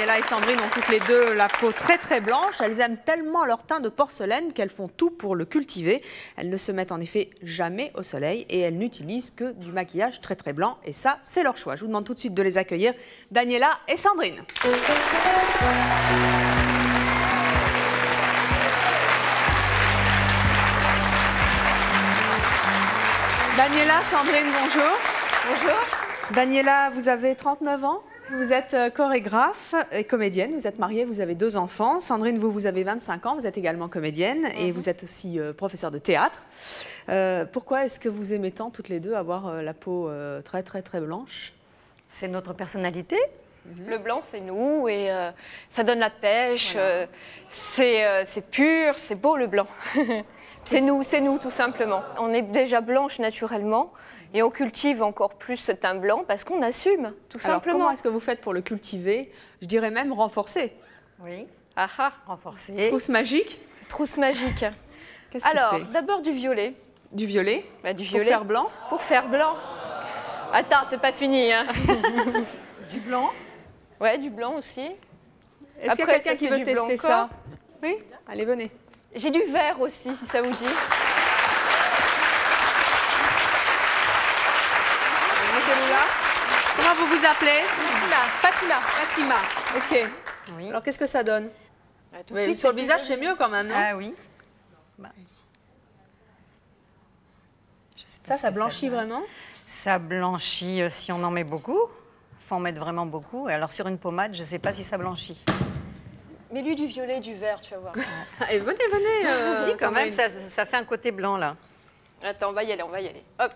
Daniela et Sandrine ont toutes les deux la peau très très blanche. Elles aiment tellement leur teint de porcelaine qu'elles font tout pour le cultiver. Elles ne se mettent en effet jamais au soleil et elles n'utilisent que du maquillage très très blanc. Et ça, c'est leur choix. Je vous demande tout de suite de les accueillir, Daniela et Sandrine. Daniela, Sandrine, bonjour. Bonjour. Daniela, vous avez 39 ans, vous êtes chorégraphe et comédienne, vous êtes mariée, vous avez 2 enfants. Sandrine, vous avez 25 ans, vous êtes également comédienne et vous êtes aussi professeure de théâtre. Pourquoi est-ce que vous aimez tant toutes les deux avoir la peau très très très blanche? C'est notre personnalité. Le blanc, c'est nous et ça donne la pêche. Voilà. C'est pur, c'est beau le blanc. C'est nous tout simplement. On est déjà blanche naturellement. Et on cultive encore plus ce teint blanc parce qu'on assume, tout simplement. Comment est-ce que vous faites pour le cultiver? Je dirais même renforcer. Oui. Ah, renforcer. Trousse magique? Trousse magique. Qu'est-ce que c'est? Alors, d'abord du violet. Du violet? Du violet. Pour faire blanc? Pour faire blanc. Attends, c'est pas fini. Hein. Du blanc? Ouais, du blanc aussi. Est-ce qu'il y a quelqu'un qui veut tester ça? Oui? Allez, venez. J'ai du vert aussi, si ça vous dit. Comment vous vous appelez? Fatima. Fatima, ok. Oui. Alors qu'est-ce que ça donne? Mais sur le visage, c'est mieux quand même, non? Ah oui. Ça blanchit vraiment? Ça blanchit si on en met beaucoup. Il faut en mettre vraiment beaucoup. Et alors sur une pommade, je ne sais pas si ça blanchit. Mets-lui du violet et du vert, tu vas voir. Et venez. Si, quand même, ça fait un côté blanc là. Attends, on va y aller. Hop.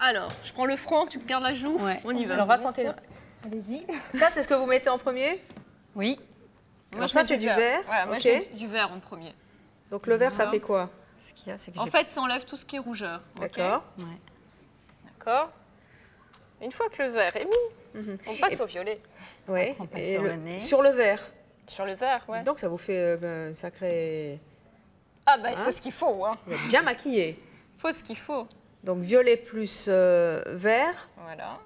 Alors, je prends le front, tu me gardes la joue, on y va. Alors racontez. Allez-y. Ça, c'est ce que vous mettez en premier? Oui. Alors ça, c'est du vert. Ouais, moi, je mets du vert en premier. Donc le vert, ça fait quoi? Ce qu'il y a, c'est que en fait, ça enlève tout ce qui est rougeur. D'accord. Okay. Ouais. D'accord. Une fois que le vert est mis, on passe au violet. Oui. On passe sur le nez. Sur le vert? Sur le vert, ouais. Donc ça vous fait un sacré... Ah bah, il faut ce qu'il faut. Hein. Vous êtes bien maquillé. Il faut ce qu'il faut. Donc violet plus vert. Voilà.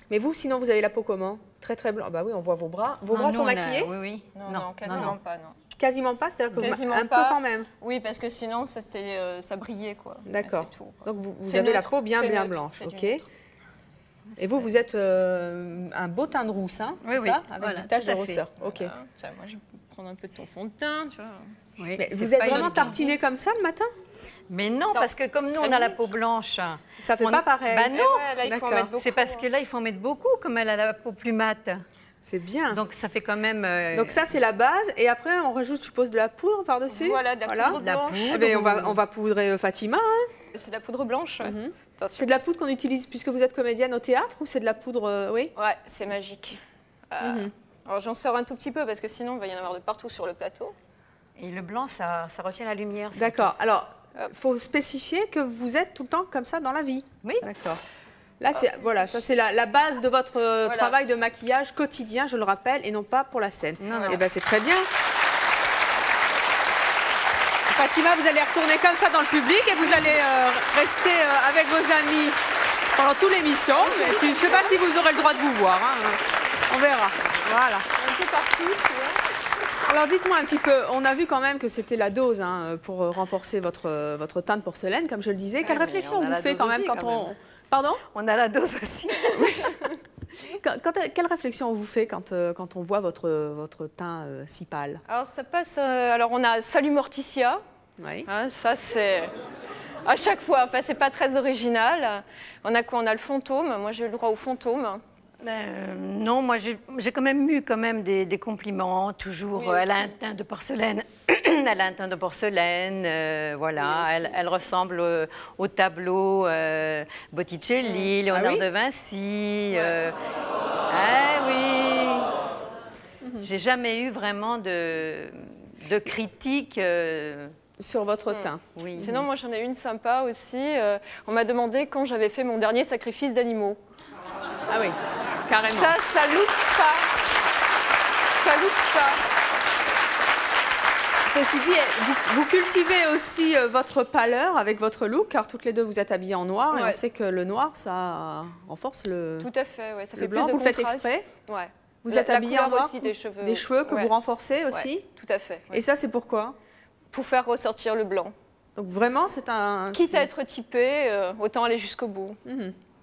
Mais vous, sinon, vous avez la peau comment? Très très blanc. Bah oui, on voit vos bras. Vos bras sont maquillés? Oui. Non, quasiment pas, non. Quasiment pas, c'est-à-dire que quasiment un peu quand même. Oui, parce que sinon, ça brillait, quoi. D'accord. Donc vous avez neutre. la peau bien blanche, ok. Et vous êtes un beau teint de rousse, hein? Oui, ça, avec des taches de rousseur. Ok. Voilà. Tiens, moi, je vais prendre un peu de ton fond de teint, tu vois. Oui, mais vous êtes vraiment tartiné comme ça le matin? Mais non, parce que comme nous, on a la peau blanche. Ça fait pas pareil. Bah non, là, il faut en mettre beaucoup. C'est parce que là, il faut en mettre beaucoup, comme elle a la peau plus mate. C'est bien. Donc ça fait quand même... Donc ça, c'est la base. Et après, on rajoute, je suppose, de la poudre par-dessus? Voilà, de la poudre blanche. Eh bien, on va poudrer Fatima. Hein. C'est de la poudre blanche, C'est de la poudre qu'on utilise puisque vous êtes comédienne au théâtre ou c'est de la poudre, oui? Ouais, c'est magique. Alors j'en sors un tout petit peu parce que sinon, il va y en avoir de partout sur le plateau. Et le blanc, ça retient la lumière. D'accord. Alors, il faut spécifier que vous êtes tout le temps comme ça dans la vie. Oui. D'accord. Là, voilà, ça c'est la base de votre travail de maquillage quotidien, je le rappelle, et non pas pour la scène. Non. Eh bien, c'est très bien. Fatima, vous allez retourner comme ça dans le public et vous allez rester avec vos amis pendant toute l'émission. Je ne sais pas si vous aurez le droit de vous voir. Hein. On verra. Voilà. Un peu partout, tu vois. Alors dites-moi un petit peu, on a vu quand même que c'était la dose pour renforcer votre teint de porcelaine, comme je le disais. Quelle réflexion vous faites quand même quand on... Pardon? On a la dose aussi. Quelle réflexion on vous fait quand on voit votre teint si pâle? Alors ça passe, alors on a Salut Morticia, oui. Hein, ça c'est à chaque fois, enfin c'est pas très original. On a quoi? On a le fantôme, moi j'ai eu le droit au fantôme. Non, moi j'ai quand même eu des compliments, toujours. Oui, elle a un teint de porcelaine, elle a un teint de porcelaine, voilà, oui, elle ressemble au tableau Botticelli, Léonard de Vinci. Oui. J'ai jamais eu vraiment de critiques. Sur votre teint. Oui. Sinon, moi j'en ai une sympa aussi. On m'a demandé quand j'avais fait mon dernier sacrifice d'animaux. Ah oui, carrément. Ça loupe pas. Ça loupe pas. Ceci dit, vous cultivez aussi votre pâleur avec votre look, car toutes les deux vous êtes habillées en noir, et on sait que le noir, ça renforce le Tout à fait, ouais. Ça fait blanc. plus de vous le faites contraste. exprès? Ouais. Vous êtes habillée en noir aussi des cheveux. Des cheveux que vous renforcez aussi? Ouais, tout à fait. Et ça, c'est pourquoi? Pour faire ressortir le blanc. Donc vraiment, c'est un... Quitte à être typé, autant aller jusqu'au bout.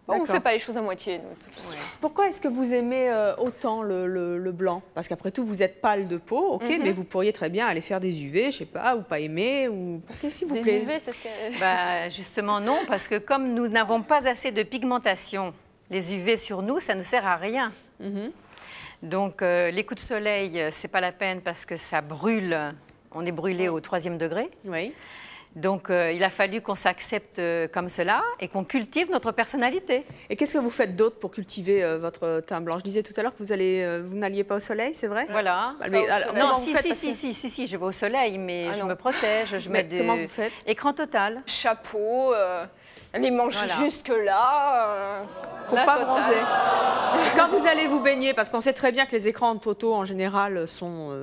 On ne fait pas les choses à moitié, nous. Pourquoi est-ce que vous aimez autant le blanc? Parce qu'après tout, vous êtes pâle de peau, ok, mais vous pourriez très bien aller faire des UV, je sais pas, ou pas aimer, ou... Qu'est-ce s'il vous plaît? Des UV, c'est ce que... Bah, justement non, parce que comme nous n'avons pas assez de pigmentation, les UV sur nous, ça ne sert à rien. Donc les coups de soleil, c'est pas la peine parce que ça brûle, on est brûlé au 3e degré. Oui. Donc, il a fallu qu'on s'accepte comme cela et qu'on cultive notre personnalité. Et qu'est-ce que vous faites d'autre pour cultiver votre teint blanc? Je disais tout à l'heure que vous n'alliez pas au soleil, c'est vrai? Voilà. Mais, alors, non, si, je vais au soleil, mais je me protège, je mets comment vous faites? Écran total. Chapeau, les manches jusque-là. Pour pas bronzer. Et quand vous allez vous baigner, parce qu'on sait très bien que les écrans Toto en général sont...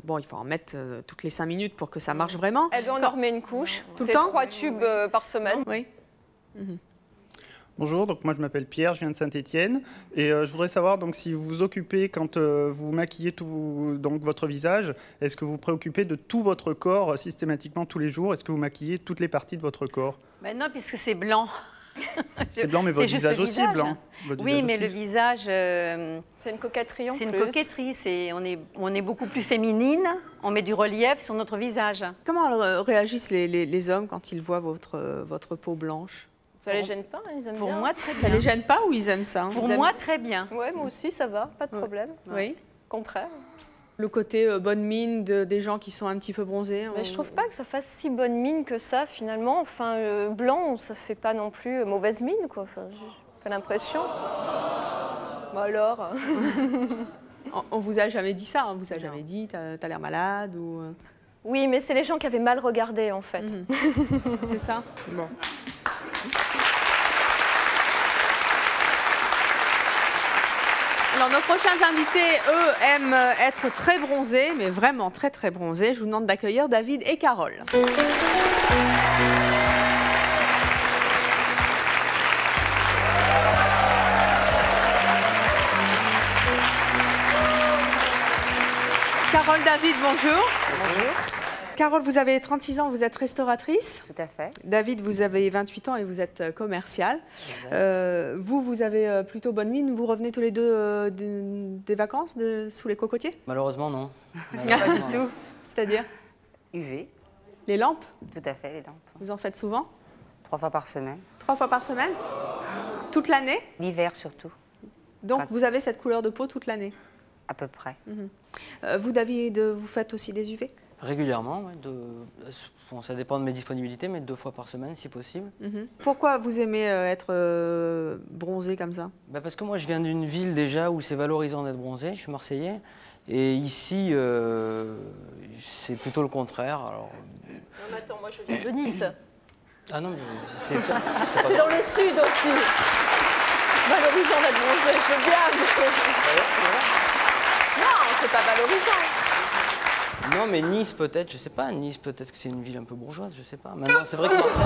bon, il faut en mettre toutes les 5 minutes pour que ça marche vraiment. Eh bien, on en remet une couche. Tout le temps? 3 tubes par semaine. Oui. Bonjour, donc moi je m'appelle Pierre, je viens de Saint-Étienne et je voudrais savoir donc si vous vous occupez quand vous maquillez donc votre visage, est-ce que vous vous préoccupez de tout votre corps systématiquement tous les jours? Est-ce que vous maquillez toutes les parties de votre corps? Ben non, puisque c'est blanc. C'est blanc, mais votre visage aussi est blanc. Oui, mais le visage... c'est une coquetterie en plus. C'est une coquetterie, on est beaucoup plus féminine, on met du relief sur notre visage. Comment réagissent les hommes quand ils voient votre peau blanche? Ça les gêne pas, ils aiment bien. Pour moi, très bien. Ça les gêne pas ou ils aiment ça? Pour moi, très bien. Oui, moi aussi, ça va, pas de problème. Oui. Au contraire. Le côté bonne mine des gens qui sont un petit peu bronzés. Mais je trouve pas que ça fasse si bonne mine que ça, finalement. Enfin, blanc, ça fait pas non plus mauvaise mine, quoi. Enfin, j'ai pas l'impression. Bah alors. On vous a jamais dit ça, on vous a jamais dit t'as l'air malade ou... Oui, mais c'est les gens qui avaient mal regardé, en fait. C'est ça? Bon. Alors, nos prochains invités, eux, aiment être très bronzés, mais vraiment très, très bronzés. Je vous demande d'accueillir David et Carole. Carole, David, bonjour. Bonjour. Carole, vous avez 36 ans, vous êtes restauratrice. Tout à fait. David, vous avez 28 ans et vous êtes commercial. Vous avez plutôt bonne mine. Vous revenez tous les deux des vacances sous les cocotiers? Malheureusement, non. Pas du tout. C'est-à-dire? UV. Les lampes? Tout à fait, les lampes. Vous en faites souvent? 3 fois par semaine. 3 fois par semaine? Toute l'année? L'hiver surtout. Donc, vous avez cette couleur de peau toute l'année? À peu près. Vous, David, vous faites aussi des UV? Régulièrement, ouais, bon, ça dépend de mes disponibilités, mais 2 fois par semaine si possible. Pourquoi vous aimez être bronzé comme ça? Parce que moi je viens d'une ville déjà où c'est valorisant d'être bronzé, je suis marseillais, et ici c'est plutôt le contraire. Alors... Non, mais attends, moi je viens de Nice. Ah non, mais c'est c'est dans le sud aussi. Valorisant d'être bronzé, je veux bien. Non, c'est pas valorisant. Non, mais Nice peut-être, je sais pas. Nice peut-être que c'est une ville un peu bourgeoise, je sais pas. Maintenant, c'est vrai que Marseille.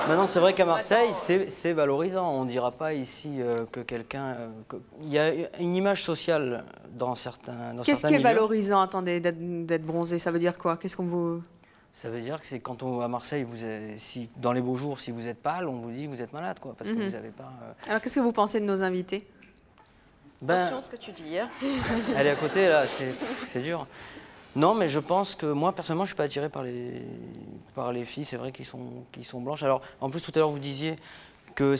Maintenant, c'est vrai qu'à Marseille, c'est valorisant. On dira pas ici que quelqu'un. Il y a une image sociale dans certains. Qu'est-ce qui est valorisant, attendez, d'être bronzé? Ça veut dire quoi? Qu'est-ce qu'on vous... Ça veut dire que c'est quand à Marseille, dans les beaux jours, si vous êtes pâle, on vous dit que vous êtes malade, quoi, parce que vous n'avez pas. Alors, qu'est-ce que vous pensez de nos invités? Attention ce que tu dis. Hein. Elle est à côté là, c'est dur. Non, mais je pense que moi, personnellement, je ne suis pas attiré par les filles, c'est vrai, qui sont blanches. Alors, en plus, tout à l'heure, vous disiez que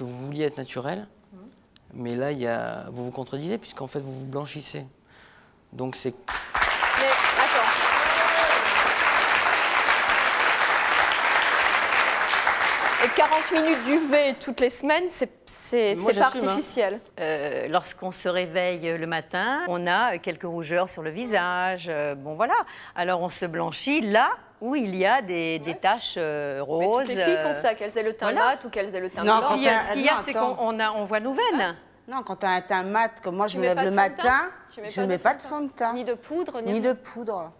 vous vouliez être naturel, mais là, vous vous contredisez, puisqu'en fait, vous vous blanchissez. Donc, c'est... Mais, attends. Et 40 minutes d'UV toutes les semaines, c'est pas artificiel. Lorsqu'on se réveille le matin, on a quelques rougeurs sur le visage. Bon, voilà. Alors, on se blanchit là où il y a des taches roses. Mais toutes les filles font ça, qu'elles aient le teint mat ou qu'elles aient le teint blanc. Ce qu'il y a, c'est qu'on voit nos veines. Non, quand tu as un teint mat, comme moi je me lève le matin, je ne mets pas de fond de teint. Ni de poudre, ni de poudre.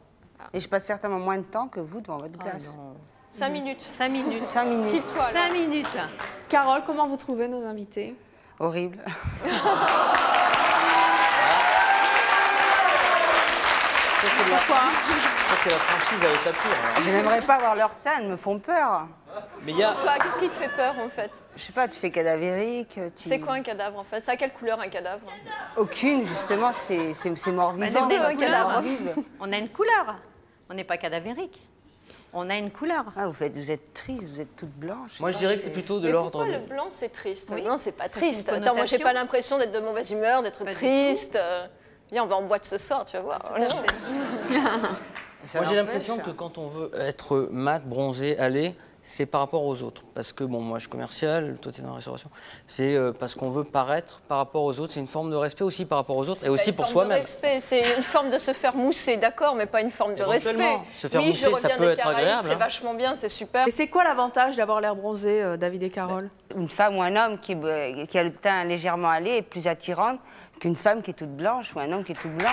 Et je passe certainement moins de temps que vous devant votre glace. 5 minutes. 5 minutes. 5 minutes. 5 minutes. Carole, comment vous trouvez nos invités? Horrible. Pourquoi? Ça, c'est la franchise avec la pure. Je n'aimerais pas voir leur teint, elles me font peur. Mais il y a... Qu'est-ce qui te fait peur, en fait? Je sais pas, tu fais cadavérique. C'est quoi un cadavre, en fait? C'est à quelle couleur, un cadavre? Aucune, justement, c'est mort-vivant. On a une couleur. On n'est pas cadavérique. On a une couleur. Ah, vous êtes triste, vous êtes toute blanche. Moi, je dirais que c'est plutôt de Mais l'ordre. pourquoi le blanc, c'est triste? Oui. Le blanc, c'est pas Ça, triste. c'est une Attends, moi, j'ai connotation. pas l'impression d'être de mauvaise humeur, d'être Pas du triste. Viens, on va en boîte ce soir, tu vas voir. Moi, j'ai l'impression que quand on veut être mat, bronzé, aller, c'est par rapport aux autres. Parce que, bon, moi, je suis commercial, toi, tu es dans la restauration. C'est parce qu'on veut paraître par rapport aux autres. C'est une forme de respect aussi par rapport aux autres et aussi pour soi-même. C'est une forme de se faire mousser, d'accord, mais pas une forme de respect. Éventuellement, se faire oui, mousser, ça peut être agréable. C'est hein. vachement bien, c'est super. Et c'est quoi l'avantage d'avoir l'air bronzé, David et Carole? Une femme ou un homme qui a le teint légèrement allé est plus attirante qu'une femme qui est toute blanche ou un homme qui est tout blanc.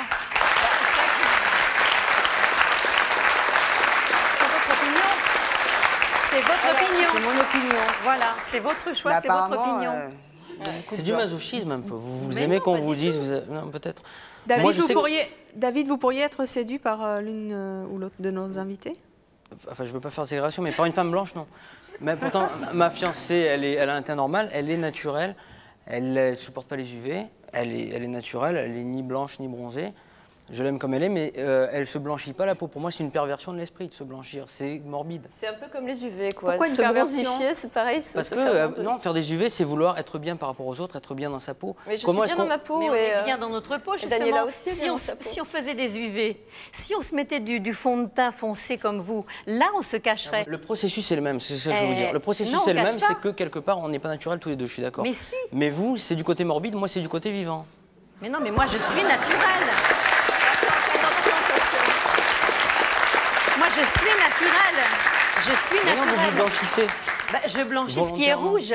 C'est votre opinion. C'est mon opinion. Voilà, c'est votre choix, Mais c'est votre apparemment, opinion. C'est du masochisme un peu. Vous Mais aimez non, qu'on pas vous du dise... tout. Non, peut-être. David, Moi, je sais que- David, vous pourriez être séduit par l'une ou l'autre de nos invités? Enfin, je ne veux pas faire de ségrégation, mais par une femme blanche, non. Mais pourtant, ma fiancée, elle a un teint normal, elle est naturelle, elle ne supporte pas les UV, elle est naturelle, elle n'est ni blanche ni bronzée. Je l'aime comme elle est, mais elle ne se blanchit pas la peau. Pour moi, c'est une perversion de l'esprit de se blanchir. C'est morbide. C'est un peu comme les UV, quoi. Pourquoi une se perversion? bronzifier, c'est pareil. Parce que, non, faire des UV, c'est vouloir être bien par rapport aux autres, être bien dans sa peau. Mais je Comment suis est-ce bien dans qu'on- ma peau. Mais on et, est bien dans notre peau, justement. Daniela aussi est si, bien on, dans sa peau. si on faisait des UV, si on se mettait du fond de teint foncé comme vous, là, on se cacherait. Le processus est le même, c'est ça que je veux dire. Le processus non, on est le cache même, pas. c'est que quelque part, on n'est pas naturel tous les deux, je suis d'accord. Mais si. Mais vous, c'est du côté morbide, moi, c'est du côté vivant. Mais non, mais moi, je suis naturelle. Moi, je suis naturelle. Je suis Mais non, vous vous naturelle. blanchissez. Bah, je blanchis ce qui est Volontairement. rouge.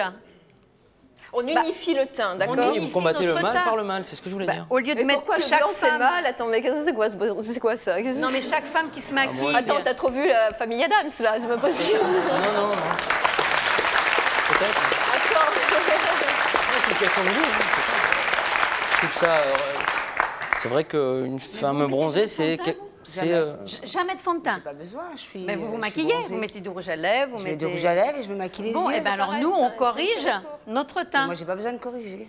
On unifie le teint, d'accord? on Oui, unifie vous combattez le notre mal teint. par le mal, c'est ce que je voulais dire. Au lieu de Mais mettre pourquoi le chaque blanc, c'est femme... mal? Attends, mais c'est quoi ça? Non, mais chaque femme qui se maquille... Attends, t'as trop vu la famille Adams, là? C'est pas possible. Non. Peut-être. Attends. C'est une question de goût. Hein, c'est ça. Je trouve ça. C'est vrai qu'une femme bronzée, c'est. Jamais de fond de teint. J'ai pas besoin, je suis. Mais vous vous je suis maquillez, bronzée. vous mettez du rouge à lèvres, vous Je mets mettez... du rouge à lèvres et je me maquille les Bon, yeux. et ben alors pareil, nous, ça, on c'est corrige le retour. notre teint. Moi, j'ai pas besoin de corriger.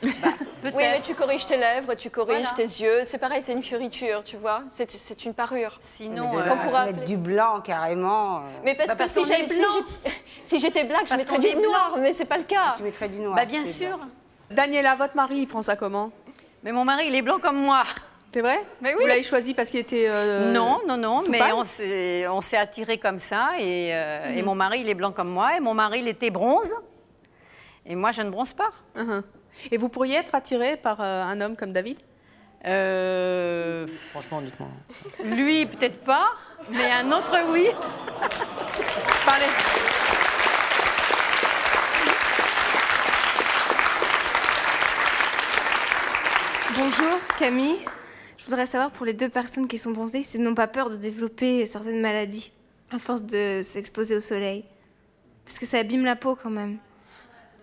Peut-être. Oui, mais tu corriges tes lèvres, tu corriges Voilà. tes yeux. C'est pareil, c'est une fioriture, tu vois. C'est une parure. Sinon, Parce De qu'on là à pourrait se mettre appeler- du blanc carrément. Mais parce parce que qu'on est blanc. si j'étais black, je Parce mettrais qu'on du est blanc. noir, mais c'est pas le cas. Tu mettrais du noir. bah bien si t'es sûr. blanc. Daniela, votre mari, il prend ça comment? Mais mon mari, il est blanc comme moi. C'est vrai? Mais oui. Vous l'avez choisi parce qu'il était... Non, tout mais pâle on s'est attirés comme ça. Et mon mari, il est blanc comme moi. Et mon mari, il était bronze. Et moi, je ne bronze pas. Et vous pourriez être attiré par un homme comme David? Franchement, dites-moi. Lui, peut-être pas. Mais un autre, oui. Parlez. Bonjour Camille, je voudrais savoir pour les deux personnes qui sont bronzées s'ils n'ont pas peur de développer certaines maladies à force de s'exposer au soleil. Parce que ça abîme la peau quand même.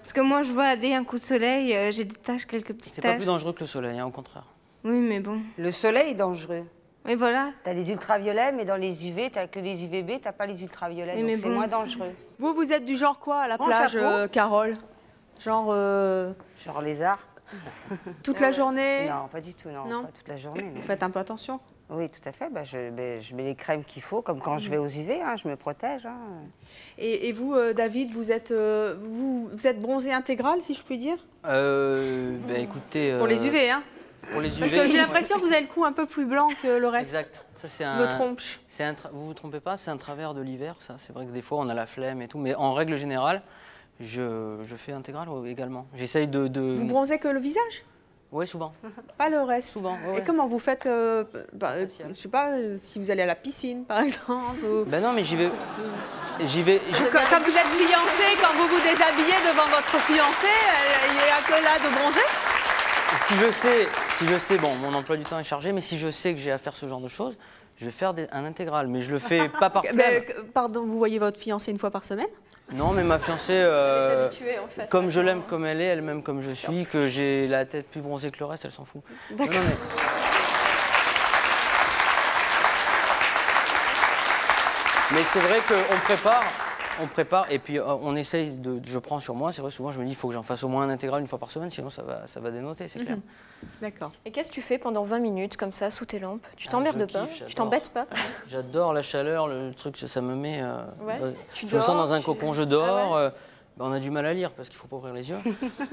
Parce que moi je vois dès un coup de soleil, j'ai des taches, quelques petites C'est pas taches. plus dangereux que le soleil, hein, au contraire. Oui mais bon. Le soleil est dangereux. Mais voilà. T'as les ultraviolets, mais dans les UV, t'as que des UVB, t'as pas les ultraviolets. Oui, Donc mais c'est bon, moins ça- dangereux. Vous êtes du genre quoi à la Grand plage, chapeau. Carole? Genre Genre lézard. toute la journée? Non, pas du tout, non. Non. Pas toute la journée. non. Vous faites un peu attention. Oui, tout à fait. Bah, je mets les crèmes qu'il faut, comme quand je vais aux UV, hein, je me protège. Hein. Et vous, David, vous êtes bronzé intégral, si je puis dire? Écoutez. Pour les UV, hein? Pour les UV. Parce que j'ai l'impression que vous avez le cou un peu plus blanc que le reste. Exact. Ça, c'est Me trompe-je? Vous vous trompez pas, c'est un travers de l'hiver, ça. C'est vrai que des fois, on a la flemme et tout. Mais en règle générale, je fais intégral également. J'essaye de. Vous bronzez que le visage? Oui, souvent. Pas le reste. Souvent, ouais, Et ouais. comment vous faites Facial. je sais pas, si vous allez à la piscine, par exemple. Ou... Ben non, mais j'y vais. Quand vous êtes fiancé, quand vous vous déshabillez devant votre fiancé, il n'y a que là de bronzer? Si je sais, bon, mon emploi du temps est chargé, mais si je sais que j'ai à faire ce genre de choses, je vais faire un intégral. Mais je le fais pas par flemme. Pardon, vous voyez votre fiancé une fois par semaine? Non, mais ma fiancée, Elle est habituée, en fait. comme je l'aime comme elle m'aime comme je suis, que j'ai la tête plus bronzée que le reste, elle s'en fout. D'accord. Non, Mais c'est vrai qu'on prépare et puis on essaye je prends sur moi. C'est vrai, souvent je me dis il faut que j'en fasse au moins un intégral une fois par semaine, sinon ça va dénoter, c'est clair. D'accord. Et qu'est-ce que tu fais pendant 20 minutes comme ça sous tes lampes? Tu t'emmerdes pas? Tu t'embêtes pas? J'adore la chaleur, le truc, ça me met. Ouais. Je me sens dans un cocon, je dors. Ah ouais. On a du mal à lire parce qu'il faut pas ouvrir les yeux.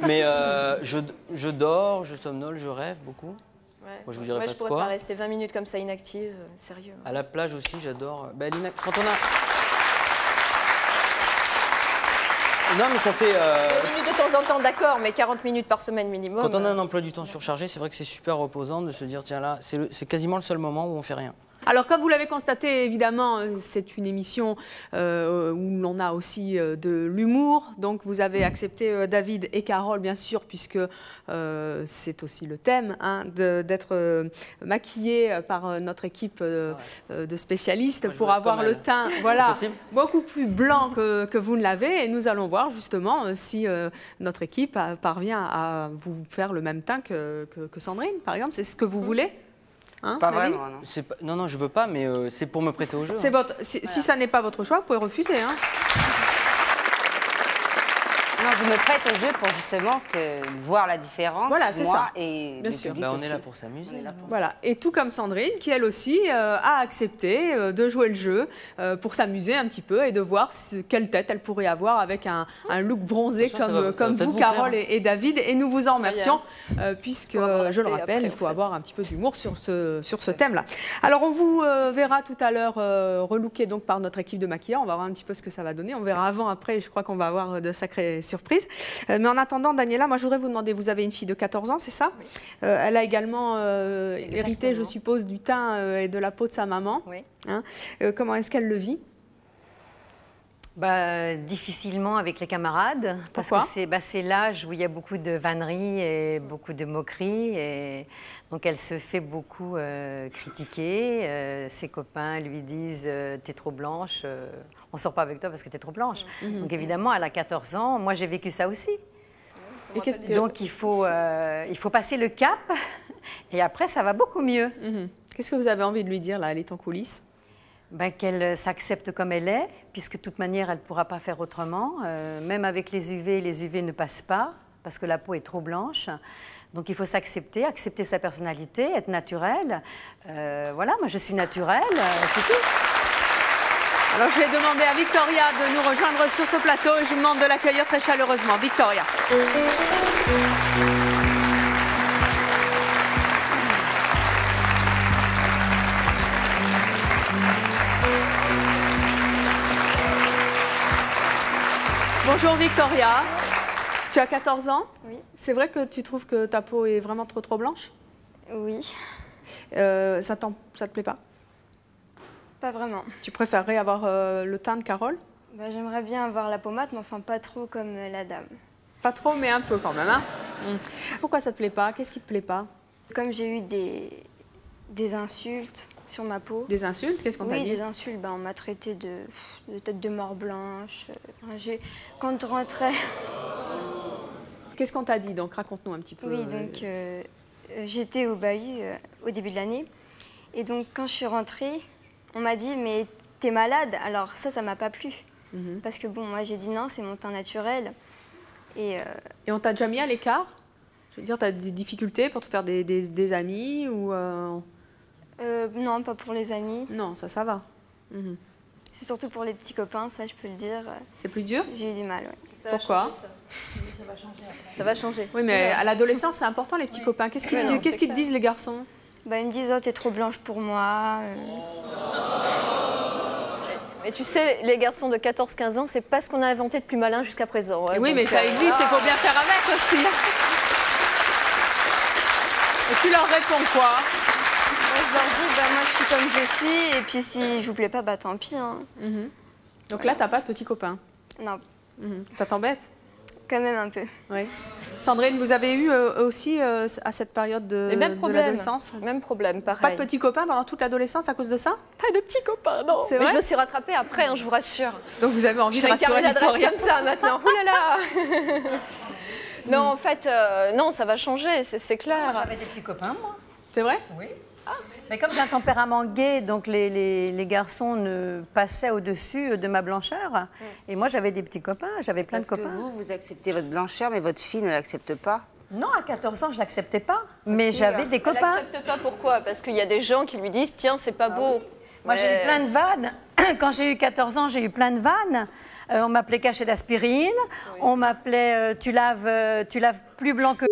Mais je dors, je somnole, je rêve beaucoup. Ouais. Moi, je vous dirais Moi, pas je de pourrais quoi. pas rester 20 minutes comme ça inactive, sérieux. À la plage aussi, j'adore. Bah, quand on a. Non, mais ça fait. 20 minutes de temps en temps, d'accord, mais 40 minutes par semaine minimum. Quand on a un emploi du temps surchargé, c'est vrai que c'est super reposant de se dire tiens là, c'est quasiment le seul moment où on fait rien. Alors, comme vous l'avez constaté, évidemment, c'est une émission où l'on a aussi de l'humour. Donc, vous avez accepté David et Carole, bien sûr, puisque c'est aussi le thème hein, d'être maquillé par notre équipe de spécialistes pour avoir le teint beaucoup plus blanc que vous ne l'avez. Et nous allons voir justement si notre équipe parvient à vous faire le même teint que Sandrine, par exemple. C'est ce que vous voulez? Hein, pas David? vraiment, non. Non, je veux pas, mais c'est pour me prêter au jeu. Si ça n'est pas votre choix, vous pouvez refuser. Hein. Non, je me prête au jeu pour justement voir la différence. Voilà, c'est ça. Et bien sûr. On est là pour s'amuser. Voilà. Et tout comme Sandrine, qui elle aussi a accepté de jouer le jeu pour s'amuser un petit peu et de voir quelle tête elle pourrait avoir avec un look bronzé comme vous, Carole et David. Et nous vous en remercions, puisque, je le rappelle, il faut avoir un petit peu d'humour sur ce thème-là. Alors, on vous verra tout à l'heure relooké donc par notre équipe de maquilleurs. On va voir un petit peu ce que ça va donner. On verra avant, après. Je crois qu'on va avoir de sacrées surprise. Mais en attendant, Daniela, moi je voudrais vous demander, vous avez une fille de 14 ans, c'est ça? Oui. Elle a également hérité, je suppose, du teint et de la peau de sa maman. Oui. Hein, comment est-ce qu'elle le vit? Difficilement avec les camarades. Parce que c'est l'âge où il y a beaucoup de vanneries et beaucoup de moqueries. Et donc elle se fait beaucoup critiquer. Ses copains lui disent « t'es trop blanche, on ne sort pas avec toi parce que t'es trop blanche ». Donc évidemment, elle a 14 ans. Moi, j'ai vécu ça aussi. Donc il faut passer le cap et après, ça va beaucoup mieux. Qu'est-ce que vous avez envie de lui dire, là? Elle est en coulisses. Qu'elle s'accepte comme elle est, puisque de toute manière, elle ne pourra pas faire autrement. Même avec les UV ne passent pas, parce que la peau est trop blanche. Donc il faut s'accepter, accepter sa personnalité, être naturelle. Voilà, moi je suis naturelle, c'est tout. Alors je vais demander à Victoria de nous rejoindre sur ce plateau et je vous demande de l'accueillir très chaleureusement. Victoria. Bonjour Victoria, tu as 14 ans? Oui. C'est vrai que tu trouves que ta peau est vraiment trop blanche? Oui. Ça te plaît pas? Pas vraiment. Tu préférerais avoir le teint de Carole? J'aimerais bien avoir la pommade, mais enfin pas trop comme la dame. Pas trop, mais un peu quand même. Hein? Pourquoi ça te plaît pas? Qu'est-ce qui te plaît pas? Comme j'ai eu des insultes sur ma peau. Des insultes? Qu'est-ce qu'on t'a dit? Oui, des insultes. On m'a traité de tête de mort blanche. Quand je rentrais... Qu'est-ce qu'on t'a dit? Donc raconte-nous un petit peu. Oui, donc j'étais au bahut au début de l'année. Et donc quand je suis rentrée, on m'a dit « mais t'es malade ?» Alors ça m'a pas plu. Parce que bon, moi j'ai dit non, c'est mon teint naturel. Et on t'a déjà mis à l'écart? Je veux dire, t'as des difficultés pour te faire des amis ou non, pas pour les amis. Non, ça va. C'est surtout pour les petits copains, ça je peux le dire. C'est plus dur? J'ai eu du mal, oui. Pourquoi? Ça va changer après. Ça va changer. Oui, mais à l'adolescence, c'est important les petits copains. Qu'est-ce qu'ils te disent les garçons? Ils me disent « oh, t'es trop blanche pour moi ». Mais tu sais, les garçons de 14-15 ans, c'est pas ce qu'on a inventé de plus malin jusqu'à présent. Ouais, oui, mais ça existe, il faut bien faire avec aussi. Et tu leur réponds quoi? Moi, je leur dis, moi je suis comme je suis, et puis si je vous plais pas, tant pis. Hein. Donc là, t'as pas de petits copains? Non. Ça t'embête? Quand même un peu. Oui. Sandrine, vous avez eu aussi à cette période de l'adolescence? Même problème, pareil. Pas de petits copains pendant toute l'adolescence à cause de ça? Pas de petits copains, non. C'est vrai? Mais je me suis rattrapée après, je vous rassure. Donc vous avez envie de rassurer Victoria comme ça maintenant. Ouh là là. Non, en fait, non, ça va changer, c'est clair. J'avais des petits copains, moi. C'est vrai? Oui. Mais comme j'ai un tempérament gay, donc les garçons ne passaient au-dessus de ma blancheur. Et moi, j'avais des petits copains, j'avais plein de copains. Parce que vous acceptez votre blancheur, mais votre fille ne l'accepte pas. Non, à 14 ans, je ne l'acceptais pas. Mais j'avais des Elle copains. l'accepte pas, pourquoi? Parce qu'il y a des gens qui lui disent, tiens, c'est pas beau. Moi, j'ai eu plein de vannes. Quand j'ai eu 14 ans, j'ai eu plein de vannes. On m'appelait cachet d'aspirine. On m'appelait tu laves plus blanc que...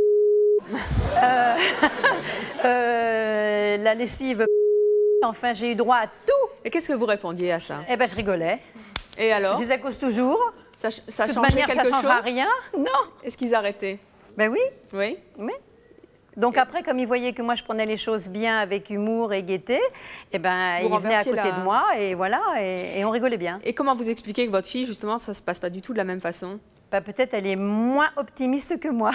la lessive... Enfin, j'ai eu droit à tout. Et qu'est-ce que vous répondiez à ça? Eh bien, je rigolais. Et alors? Je disais cause toujours. Ça De toute changeait manière, quelque ça ne changera chose? rien. Non. Est-ce qu'ils arrêtaient? Ben oui. Oui. Mais... Donc après, comme ils voyaient que moi, je prenais les choses bien avec humour et gaieté, eh ben, ils venaient à côté de moi et voilà, et on rigolait bien. Et comment vous expliquez que votre fille, justement, ça ne se passe pas du tout de la même façon? Ben, peut-être elle est moins optimiste que moi.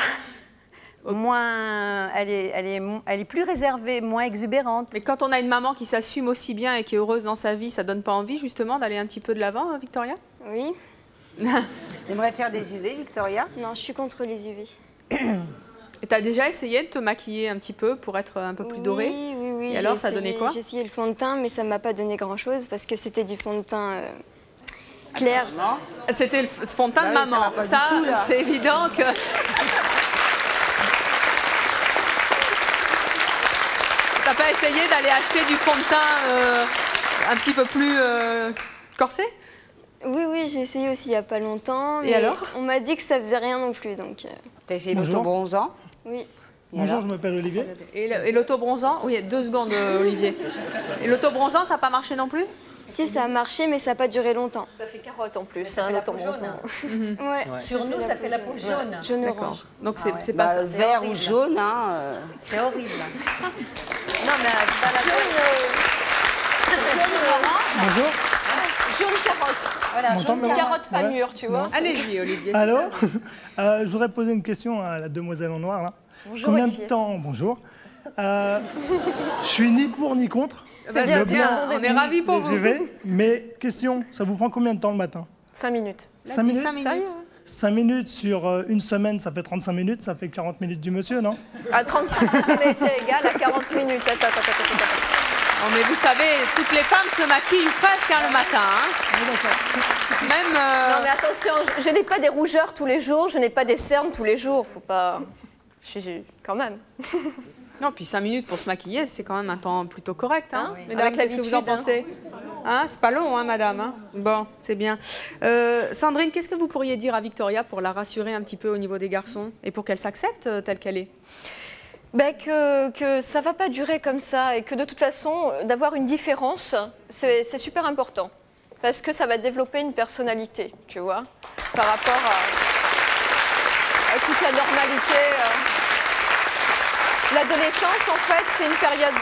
Elle est plus réservée, moins exubérante. Mais quand on a une maman qui s'assume aussi bien et qui est heureuse dans sa vie, ça donne pas envie, justement, d'aller un petit peu de l'avant, Victoria? Oui. T'aimerais faire des UV, Victoria? Non, je suis contre les UV. Et tu as déjà essayé de te maquiller un petit peu pour être un peu plus dorée? Oui. Et alors, ça donnait quoi? J'ai essayé le fond de teint, mais ça ne m'a pas donné grand-chose parce que c'était du fond de teint clair. C'était le fond de teint de Bah oui, ça maman. va pas du Ça, tout, là. c'est évident que... T'as pas essayé d'aller acheter du fond de teint un petit peu plus corsé? Oui, j'ai essayé aussi il n'y a pas longtemps. Et Mais alors? on m'a dit que ça faisait rien non plus, donc... T'as essayé Bonjour. l'autobronzant? Oui. Bonjour, je m'appelle Olivier. Et l'autobronzant? Oui, 2 secondes, Olivier. Et l'autobronzant, ça n'a pas marché non plus? Si, ça a marché, mais ça n'a pas duré longtemps. Ça fait carotte en plus, Ça fait la peau jaune. Ouais. Sur nous, ça fait la peau jaune. Jaune-orange. Donc c'est pas ça. Vert horrible. ou jaune, hein. C'est horrible. Non, mais c'est pas la Bonjour. Jaune carotte. Voilà, On m'entend, jaune Laura? Carotte pas Ouais. mûre, tu vois. Allez-y, Olivier. Alors, je voudrais poser une question à la demoiselle en noir, là. Bonjour, Combien Olivier. de temps... Bonjour. Je suis ni pour ni contre. C'est bien, Le bien. blanc On est ravis pour des vous. UV, mais question, ça vous prend combien de temps le matin? 5 minutes. 5 minutes? 5 minutes. 5 minutes sur une semaine, ça fait 35 minutes, ça fait 40 minutes du monsieur, non? À 35 n'a jamais été égal à 40 minutes. Attends. Oh, mais vous savez, toutes les femmes se maquillent presque le matin. Hein. Même. Non mais attention, je n'ai pas des rougeurs tous les jours, je n'ai pas des cernes tous les jours, faut pas... Quand même. Non, puis 5 minutes pour se maquiller, c'est quand même un temps plutôt correct. Hein, Oui. mesdames, Avec qu'est-ce que vous en l'habitude, pensez? Hein, c'est pas long, hein, madame. Hein, bon, c'est bien. Sandrine, qu'est-ce que vous pourriez dire à Victoria pour la rassurer un petit peu au niveau des garçons et pour qu'elle s'accepte telle qu'elle est? Ben, que ça va pas durer comme ça et que de toute façon, d'avoir une différence, c'est super important. Parce que ça va développer une personnalité, tu vois, par rapport à toute la normalité. L'adolescence, en fait, c'est une période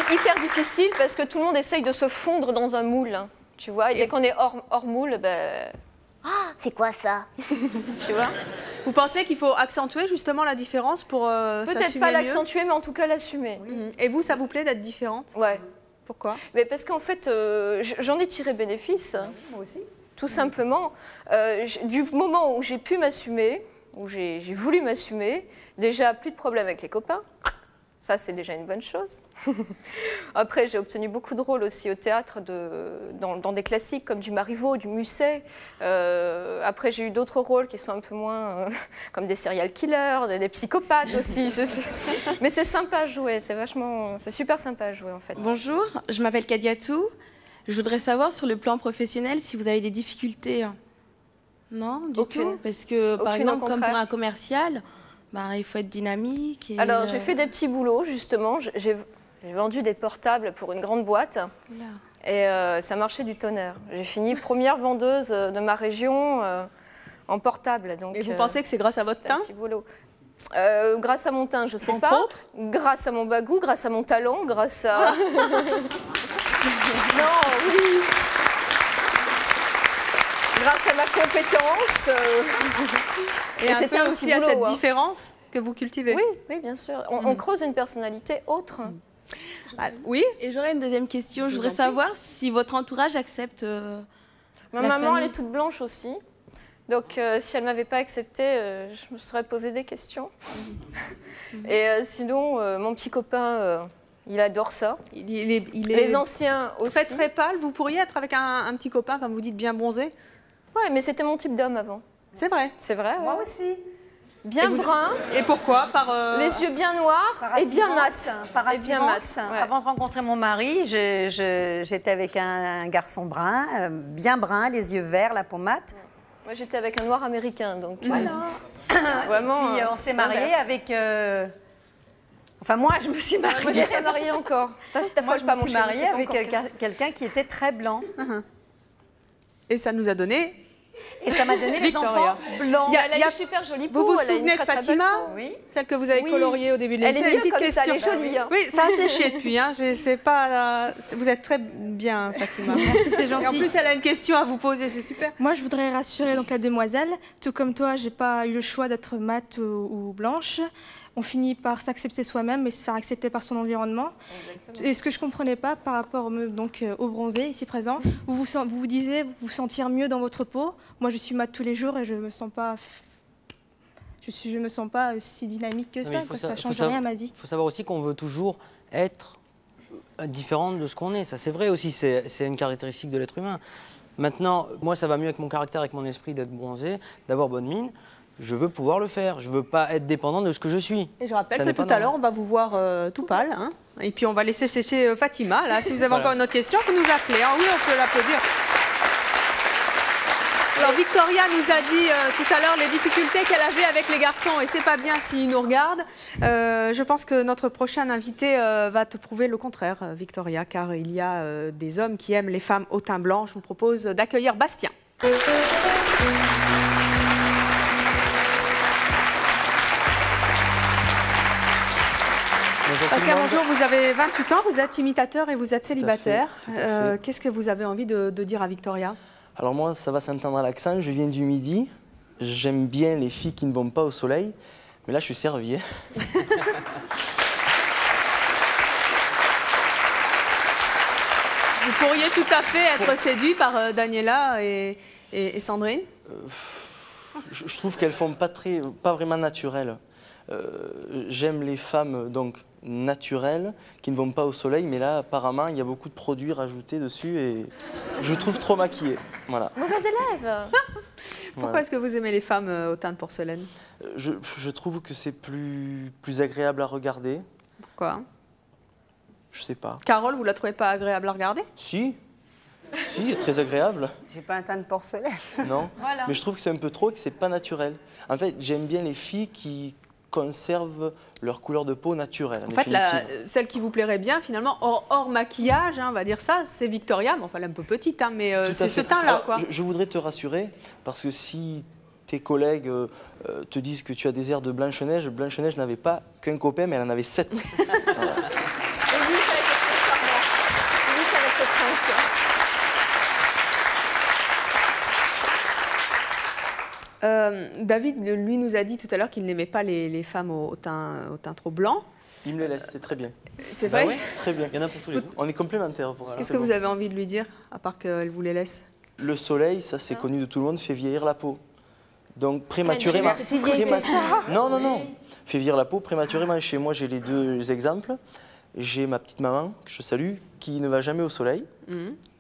hyper difficile parce que tout le monde essaye de se fondre dans un moule, hein, tu vois. Et dès qu'on est hors moule, ben... Ah, c'est quoi ça? Tu vois? Vous pensez qu'il faut accentuer justement la différence pour Peut-être s'assumer pas mieux? l'accentuer, mais en tout cas l'assumer. Et vous, ça vous plaît d'être différente? Ouais. Pourquoi? Mais parce qu'en fait, j'en ai tiré bénéfice. Moi aussi. Tout simplement. Du moment où j'ai pu m'assumer, où j'ai voulu m'assumer, déjà plus de problème avec les copains. Ça, c'est déjà une bonne chose. Après, j'ai obtenu beaucoup de rôles aussi au théâtre, dans des classiques comme du Marivaux, du Musset. Après, j'ai eu d'autres rôles qui sont un peu moins comme des serial killers, des psychopathes aussi. Mais c'est sympa à jouer, c'est super sympa à jouer en fait. Bonjour, je m'appelle Kadiatou. Je voudrais savoir sur le plan professionnel si vous avez des difficultés. Non, du Aucune. tout. Parce que par Aucune, au exemple, comme contraire. pour un commercial, il faut être dynamique. Et, Alors, j'ai fait des petits boulots, justement. J'ai vendu des portables pour une grande boîte. Et ça marchait du tonnerre. J'ai fini première vendeuse de ma région en portable. Donc, Et vous pensez que c'est grâce à votre c'était un teint? petit boulot. Grâce à mon teint, je ne sais Entre pas. autres Grâce à mon bagou, grâce à mon talent, grâce à... Non, oui. Grâce à ma compétence. Et un c'était peu un aussi petit à boulot, cette hein. différence que vous cultivez? Oui, bien sûr. On creuse une personnalité autre. Ah, oui. Et j'aurais une deuxième question. Je voudrais savoir si votre entourage accepte. Ma La maman, famille. elle est toute blanche aussi. Donc, si elle ne m'avait pas acceptée, je me serais posé des questions. Et sinon, mon petit copain, Il adore ça. Il est Les anciens aussi. très pâle. Vous pourriez être avec un petit copain, comme vous dites, bien bronzé? Ouais, mais c'était mon type d'homme avant. C'est vrai. C'est vrai, Moi aussi. Bien brun. Et pourquoi? Les yeux bien noirs et bien mat. Par Et bien mat. Ouais. Avant de rencontrer mon mari, j'étais avec un garçon brun, bien brun, les yeux verts, la peau mate. Moi, j'étais avec un noir américain, donc... Voilà. Vraiment, puis on s'est mariés avec... Enfin, moi, je me suis mariée. Moi, je ne suis pas mariée encore. Moi, je me suis mariée avec quelqu'un qui était très blanc. Et ça nous a donné... Et ça m'a donné les enfants blancs. Elle a une super jolie peau. Vous vous souvenez de Fatima? Oui. Celle que vous avez coloriée au début de l'émission. Elle est mieux comme ça, elle est jolie. Oui, ça a séché depuis. Hein. Vous êtes très bien, Fatima. Merci, c'est gentil. Et en plus, elle a une question à vous poser, c'est super. Moi, je voudrais rassurer donc la demoiselle. Tout comme toi, j'ai pas eu le choix d'être mate ou blanche. On finit par s'accepter soi-même et se faire accepter par son environnement. Exactement. Et ce que je ne comprenais pas par rapport au bronzé ici présent, vous vous disiez vous sentir mieux dans votre peau. Moi, je suis mate tous les jours et je me sens pas si dynamique que ça. Ça ne change rien à ma vie. Il faut savoir aussi qu'on veut toujours être différent de ce qu'on est. Ça, c'est vrai aussi. C'est une caractéristique de l'être humain. Maintenant, moi, ça va mieux avec mon caractère, avec mon esprit d'être bronzé, d'avoir bonne mine. Je veux pouvoir le faire. Je ne veux pas être dépendant de ce que je suis. Et je rappelle que tout à l'heure, on va vous voir tout pâle. Hein. Et puis, on va laisser sécher Fatima. Là, si vous avez encore une autre question, vous nous appelez. Hein. Oui, on peut l'applaudir. Alors, Victoria nous a dit tout à l'heure les difficultés qu'elle avait avec les garçons. Et c'est pas bien s'ils nous regardent. Je pense que notre prochain invité va te prouver le contraire, Victoria. Car il y a des hommes qui aiment les femmes au teint blanc. Je vous propose d'accueillir Bastien. Bastien, bonjour, vous avez 28 ans, vous êtes imitateur et vous êtes célibataire. Qu'est-ce que vous avez envie de dire à Victoria? Alors moi, ça va s'entendre à l'accent, je viens du Midi. J'aime bien les filles qui ne vont pas au soleil, mais là je suis servi. Vous pourriez tout à fait être séduit par Daniela et Sandrine? Je trouve qu'elles ne font pas vraiment naturelles. J'aime les femmes donc naturelles qui ne vont pas au soleil, mais là apparemment il y a beaucoup de produits rajoutés dessus et je trouve trop maquillée. Voilà. Mauvais élève. Pourquoi est-ce que vous aimez les femmes au teint de porcelaine? Je trouve que c'est plus agréable à regarder. Pourquoi? Je sais pas. Carole, vous la trouvez pas agréable à regarder? Si, très agréable. J'ai pas un teint de porcelaine. Non, voilà. Mais je trouve que c'est un peu trop et que c'est pas naturel. En fait, j'aime bien les filles qui conservent leur couleur de peau naturelle. En fait, celle qui vous plairait bien, finalement, hors maquillage, hein, on va dire ça, c'est Victoria. Mais enfin, elle est un peu petite, hein, mais c'est ce teint-là, quoi. Je voudrais te rassurer, parce que si tes collègues te disent que tu as des airs de Blanche-Neige, Blanche-Neige n'avait pas qu'un copain, mais elle en avait 7. Voilà. David, lui, nous a dit tout à l'heure qu'il n'aimait pas les femmes au teint trop blanc. Il me les laisse, c'est très bien. C'est vrai? Oui, très bien. Il y en a pour tous les goûts. On est complémentaires. Qu'est-ce que vous avez envie de lui dire, à part qu'elle vous les laisse? Le soleil, ça c'est connu de tout le monde, fait vieillir la peau. Donc prématurément... Non. Fait vieillir la peau prématurément. Chez moi, j'ai les deux exemples. J'ai ma petite maman, que je salue, qui ne va jamais au soleil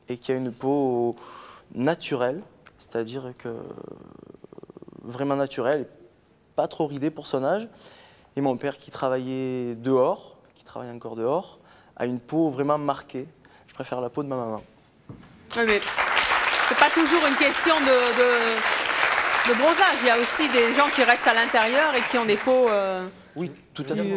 et qui a une peau naturelle, c'est-à-dire que vraiment naturelle, pas trop ridée pour son âge. Et mon père qui travaillait dehors, qui travaille encore dehors, a une peau vraiment marquée. Je préfère la peau de ma maman. Oui, mais c'est pas toujours une question de bronzage. Il y a aussi des gens qui restent à l'intérieur et qui ont des peaux... Oui, tout à fait.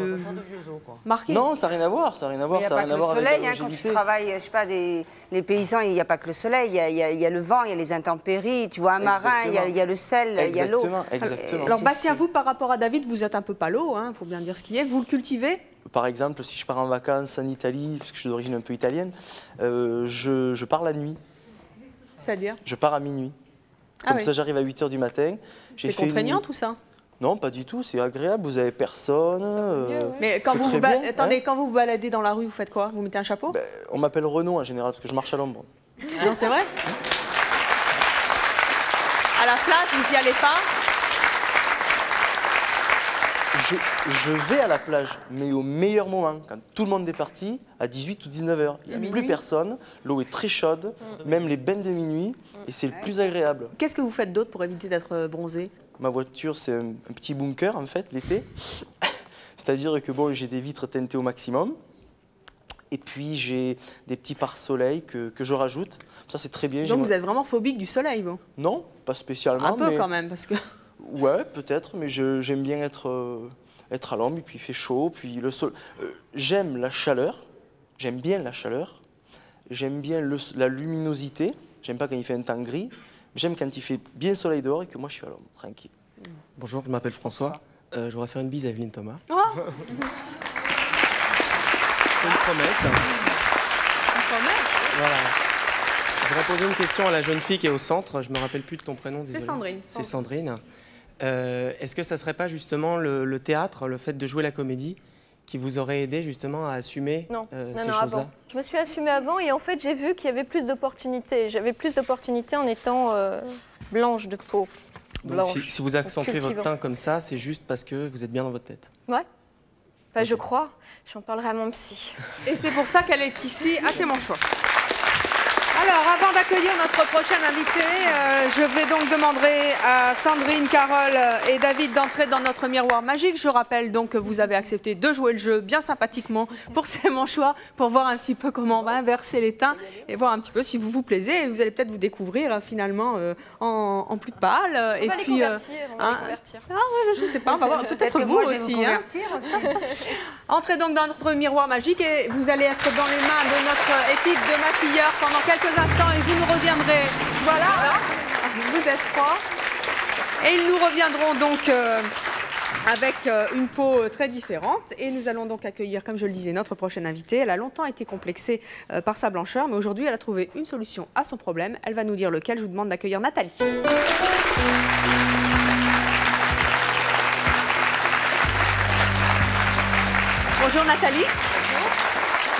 Marquées. Non, ça n'a rien à voir. Ça n'a rien à voir. Il n'y a pas que le soleil. Hein, quand tu travailles, je sais pas, les paysans, il n'y a pas que le soleil. Il y a le vent, il y a les intempéries. Tu vois, un marin, il y a le sel, il y a l'eau. Exactement. Alors, Bastien, vous, par rapport à David, vous êtes un peu palo, il faut bien dire ce qui est. Vous le cultivez? Par exemple, si je pars en vacances en Italie, parce que je suis d'origine un peu italienne, je pars la nuit. C'est-à-dire? Je pars à minuit. Comme ça, j'arrive à 8 h du matin. C'est contraignant tout ça? Non, pas du tout, c'est agréable, vous n'avez personne. Mais quand vous vous baladez dans la rue, vous faites quoi? Vous mettez un chapeau? On m'appelle Renaud en général, parce que je marche à l'ombre. Non, c'est vrai? À la plage, vous n'y allez pas? je vais à la plage, mais au meilleur moment, quand tout le monde est parti, à 18 ou 19 h. Il n'y a plus personne, l'eau est très chaude, même les bains de minuit, et c'est le plus agréable. Qu'est-ce que vous faites d'autre pour éviter d'être bronzé? Ma voiture, c'est un petit bunker, en fait, l'été. C'est-à-dire que bon, j'ai des vitres teintées au maximum. Et puis, j'ai des petits pare-soleil que je rajoute. Ça, c'est très bien. Donc, vous êtes vraiment phobique du soleil, vous? Non, pas spécialement. Un peu quand même, parce que... Ouais, peut-être, mais j'aime bien être à l'ombre, et puis il fait chaud. Puis le sol... j'aime la chaleur. J'aime bien la chaleur. J'aime bien la luminosité. J'aime pas quand il fait un temps gris. J'aime quand il fait bien soleil dehors et que moi, je suis à l'ombre, tranquille. Bonjour, je m'appelle François. Je voudrais faire une bise à Evelyne Thomas. Oh. C'est une promesse. Une promesse? Voilà. Je vais poser une question à la jeune fille qui est au centre. Je ne me rappelle plus de ton prénom, désolé. C'est Sandrine. C'est Sandrine. Est-ce que ça ne serait pas justement le théâtre, le fait de jouer la comédie, qui vous aurait aidé justement à assumer ces choses-là? Avant. Je me suis assumée avant et en fait j'ai vu qu'il y avait plus d'opportunités. J'avais plus d'opportunités en étant blanche de peau. Donc si vous accentuez votre teint comme ça, c'est juste parce que vous êtes bien dans votre tête? Ouais. Enfin, je crois. J'en parlerai à mon psy. Et c'est pour ça qu'elle est ici. Ah, c'est mon choix. Alors, avant d'accueillir notre prochaine invitée, je vais donc demander à Sandrine, Carole et David d'entrer dans notre miroir magique. Je rappelle donc que vous avez accepté de jouer le jeu bien sympathiquement pour C'est mon choix, pour voir un petit peu comment on va inverser les teints et voir un petit peu si vous vous plaisez. Et vous allez peut-être vous découvrir finalement en plus pâle. On va les convertir. Ah, ouais, je ne sais pas, on va voir. Peut-être vous aussi. Entrez donc dans notre miroir magique et vous allez être dans les mains de notre équipe de maquilleurs pendant quelques instants et vous nous reviendrez. Voilà, vous êtes trois. Et ils nous reviendront donc avec une peau très différente. Et nous allons donc accueillir, comme je le disais, notre prochaine invitée. Elle a longtemps été complexée par sa blancheur, mais aujourd'hui, elle a trouvé une solution à son problème. Elle va nous dire lequel. Je vous demande d'accueillir Nathalie. Bonjour Nathalie.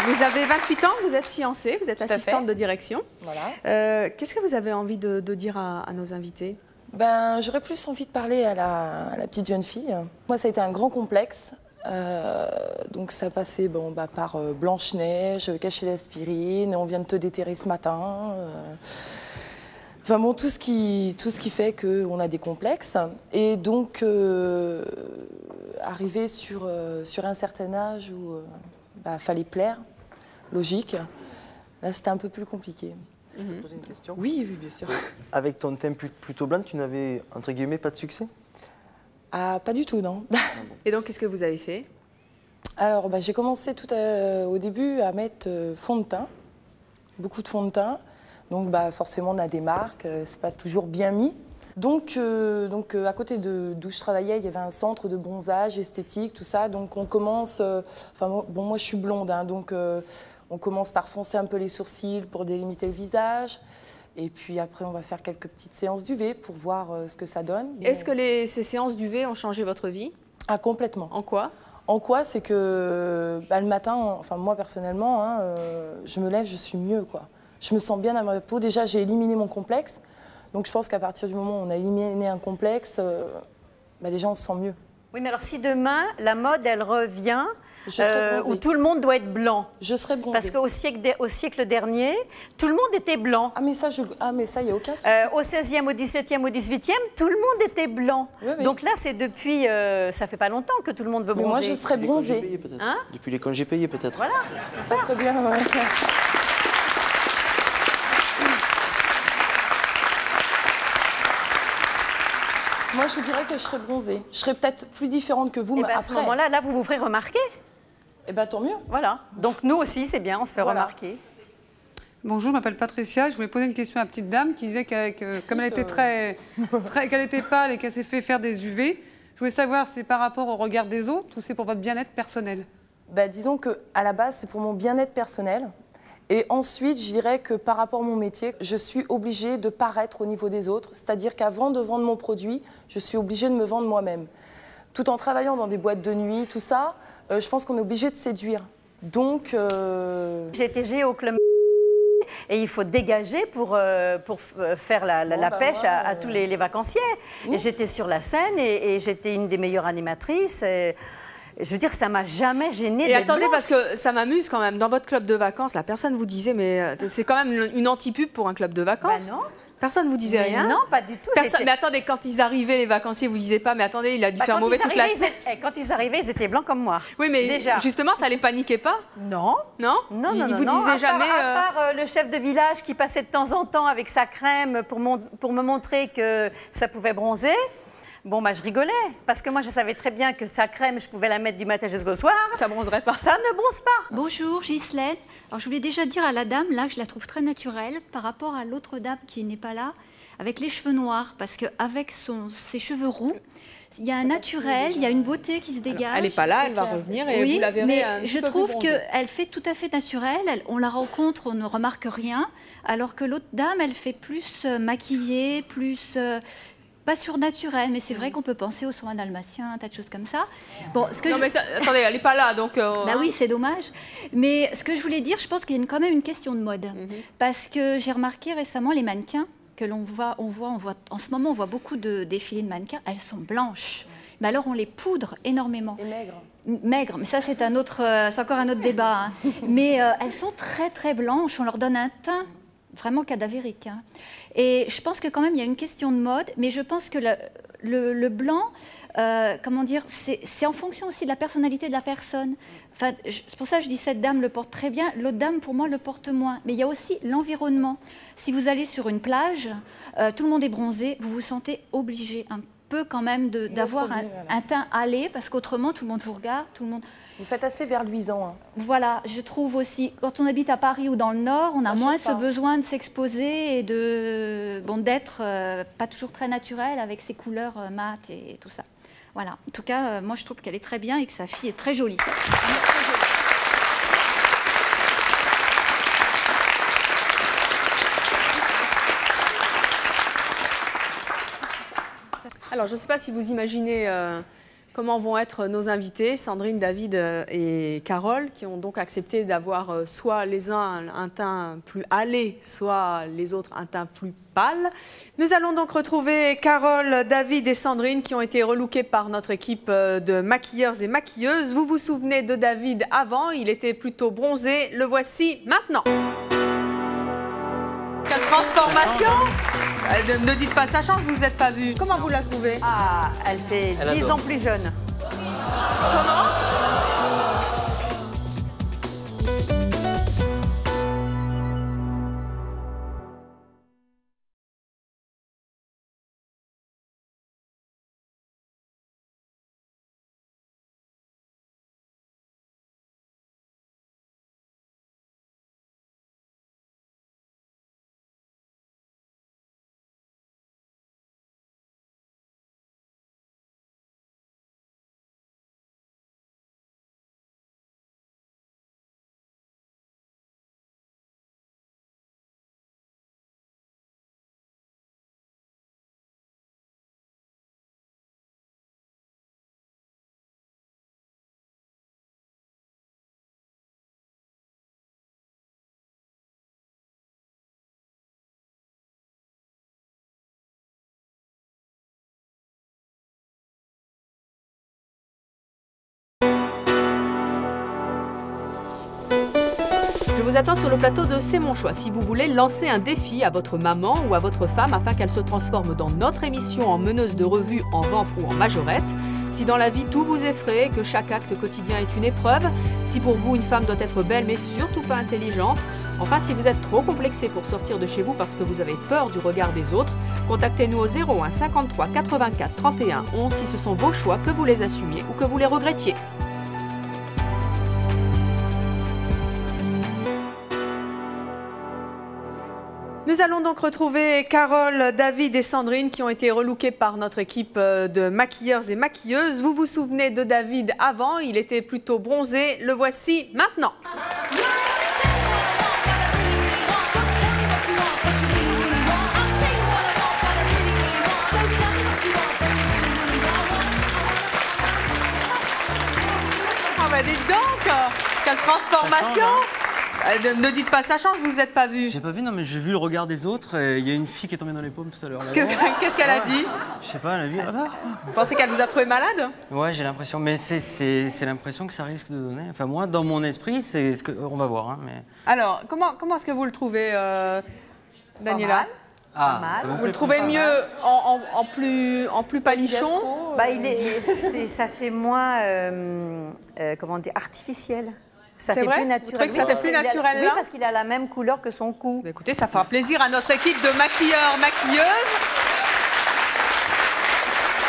Vous avez 28 ans, vous êtes fiancée, vous êtes assistante de direction. Voilà. Qu'est-ce que vous avez envie de dire à nos invités? J'aurais plus envie de parler à la petite jeune fille. Moi, ça a été un grand complexe. Donc ça passait par Blanche-Neige, cacher l'aspirine, on vient de te déterrer ce matin. Enfin bon, tout ce qui fait qu'on a des complexes. Et donc, arrivé sur un certain âge où fallait plaire, logique, là c'était un peu plus compliqué. Je peux te poser une question? Oui, bien sûr. Avec ton teint plutôt blanc, tu n'avais, entre guillemets, pas de succès? Ah, pas du tout, non. Et donc, qu'est-ce que vous avez fait? Alors, j'ai commencé au début à mettre fond de teint, beaucoup de fond de teint. Donc, forcément, on a des marques, c'est pas toujours bien mis. Donc, à côté d'où je travaillais, il y avait un centre de bronzage, esthétique, tout ça. Donc, on commence... moi, je suis blonde, hein, donc on commence par foncer un peu les sourcils pour délimiter le visage. Et puis après, on va faire quelques petites séances d'UV pour voir ce que ça donne. Est-ce que ces séances d'UV ont changé votre vie? Ah, complètement. En quoi? En quoi? C'est que le matin, moi personnellement, je me lève, je suis mieux, quoi. Je me sens bien dans ma peau. Déjà, j'ai éliminé mon complexe. Donc je pense qu'à partir du moment où on a éliminé un complexe, déjà on se sent mieux. Oui, mais alors si demain, la mode, elle revient, où tout le monde doit être blanc. Je serai bronzée. Parce qu'au siècle dernier, tout le monde était blanc. Ah mais ça, il n'y a aucun souci. Au 16e, au 17e, au 18e, tout le monde était blanc. Oui, oui. Donc là, c'est depuis, ça fait pas longtemps que tout le monde veut bronzer. Mais moi, je serais bronzée. Depuis les congés payés, peut-être. Voilà, ça serait bien. Ouais. Moi, je dirais que je serais bronzée. Je serais peut-être plus différente que vous, mais après... À ce moment-là, là, vous vous ferez remarquer. Tant mieux. Voilà. Donc nous aussi, c'est bien, on se fait remarquer. Bonjour, je m'appelle Patricia. Je voulais poser une question à la petite dame qui disait comme elle était qu'elle était pâle et qu'elle s'est fait faire des UV, je voulais savoir si c'est par rapport au regard des autres ou c'est pour votre bien-être personnel? Disons qu'à la base, c'est pour mon bien-être personnel. Et ensuite, je dirais que par rapport à mon métier, je suis obligée de paraître au niveau des autres. C'est-à-dire qu'avant de vendre mon produit, je suis obligée de me vendre moi-même. Tout en travaillant dans des boîtes de nuit, tout ça, je pense qu'on est obligé de séduire. Donc... J'étais au club Et il faut dégager pour faire la pêche à tous les vacanciers. Et j'étais sur la scène et j'étais une des meilleures animatrices. Je veux dire, ça m'a jamais gênée. Et attendez, parce que ça m'amuse quand même. Dans votre club de vacances, la personne vous disait, mais c'est quand même une anti-pub pour un club de vacances. Ben non. Personne ne vous disait rien? Non, pas du tout. Mais attendez, quand ils arrivaient, les vacanciers, vous ne disiez pas, mais attendez, il a dû faire mauvais toute la semaine. Quand ils arrivaient, ils étaient blancs comme moi. Oui, mais déjà. Justement, ça ne les paniquait pas? Non. Non? Non, ils non, vous non. disaient jamais... À part le chef de village qui passait de temps en temps avec sa crème pour me montrer que ça pouvait bronzer. Bon, bah, je rigolais, parce que moi, je savais très bien que sa crème, je pouvais la mettre du matin jusqu'au soir. Ça bronzerait pas. Ça ne bronze pas. Bonjour, Ghislaine. Alors, je voulais déjà dire à la dame, là, que je la trouve très naturelle par rapport à l'autre dame qui n'est pas là, avec les cheveux noirs, parce qu'avec ses cheveux roux, il y a un naturel, il y a une beauté qui se dégage. Alors, elle n'est pas là, elle va revenir et vous la verrez mais un je peu trouve plus bronzée. qu'elle fait tout à fait naturelle. On la rencontre, on ne remarque rien, alors que l'autre dame, elle fait plus maquillée, plus... pas surnaturel, mais c'est vrai qu'on peut penser aux soins dalmatiens, un tas de choses comme ça. Bon, mais attendez, elle n'est pas là, donc... Bah oui, c'est dommage. Mais ce que je voulais dire, je pense qu'il y a quand même une question de mode. Parce que j'ai remarqué récemment les mannequins que l'on voit, en ce moment, on voit beaucoup de défilés de mannequins, elles sont blanches. Mais alors, on les poudre énormément. Et maigres. Maigres, mais ça, c'est encore un autre débat. Hein. Mais elles sont très, très blanches. On leur donne un teint vraiment cadavérique. Hein. Et je pense que quand même, il y a une question de mode, mais je pense que le blanc, comment dire, c'est en fonction aussi de la personnalité de la personne. Enfin, c'est pour ça que je dis cette dame le porte très bien, l'autre dame, pour moi, le porte moins. Mais il y a aussi l'environnement. Si vous allez sur une plage, tout le monde est bronzé, vous vous sentez obligé un peu quand même d'avoir un teint hâlé, parce qu'autrement, tout le monde vous regarde, tout le monde... Vous faites assez verluisant. Hein. Voilà, je trouve aussi, quand on habite à Paris ou dans le Nord, on a moins ce besoin de s'exposer et d'être pas toujours très naturel avec ses couleurs mates et tout ça. Voilà, en tout cas, moi je trouve qu'elle est très bien et que sa fille est très jolie. Alors, je ne sais pas si vous imaginez comment vont être nos invités, Sandrine, David et Carole, qui ont donc accepté d'avoir soit les uns un teint plus hâlé, soit les autres un teint plus pâle. Nous allons donc retrouver Carole, David et Sandrine qui ont été relookés par notre équipe de maquilleurs et maquilleuses. Vous vous souvenez de David avant, il était plutôt bronzé. Le voici maintenant. Quelle transformation! Ne dites pas, sachant que vous n'êtes pas vu. Comment vous la trouvez? Ah, elle fait 10 ans plus jeune. Comment? Je vous attends sur le plateau de C'est mon choix. Si vous voulez lancer un défi à votre maman ou à votre femme afin qu'elle se transforme dans notre émission en meneuse de revue, en vamp ou en majorette. Si dans la vie tout vous effraie, que chaque acte quotidien est une épreuve. Si pour vous une femme doit être belle mais surtout pas intelligente. Enfin, si vous êtes trop complexé pour sortir de chez vous parce que vous avez peur du regard des autres, contactez-nous au 01 53 84 31 11 si ce sont vos choix, que vous les assumiez ou que vous les regrettiez. Nous allons donc retrouver Carole, David et Sandrine qui ont été relookés par notre équipe de maquilleurs et maquilleuses. Vous vous souvenez de David avant, il était plutôt bronzé. Le voici maintenant. Ah bah dites donc, quelle transformation! Ne dites pas ça change, vous n'êtes pas vu. J'ai pas vu, non, mais j'ai vu le regard des autres. Et il y a une fille qui est tombée dans les pommes tout à l'heure. Qu'est-ce qu'elle a dit? Je sais pas, elle a vu. Vous pensez qu'elle vous a trouvé malade? Ouais, j'ai l'impression. Mais c'est l'impression que ça risque de donner. Enfin, moi, dans mon esprit, c'est ce que. On va voir. Hein, mais... Alors, comment est-ce que vous le trouvez, Daniela? Vous le trouvez mieux en plus palichon? Ça fait moins, comment dire, artificiel. Ça fait vrai plus naturel. Vous trouvez que ça fait plus naturel, oui, là? parce qu'il a la même couleur que son cou. Écoutez, ça fera plaisir à notre équipe de maquilleurs, maquilleuses.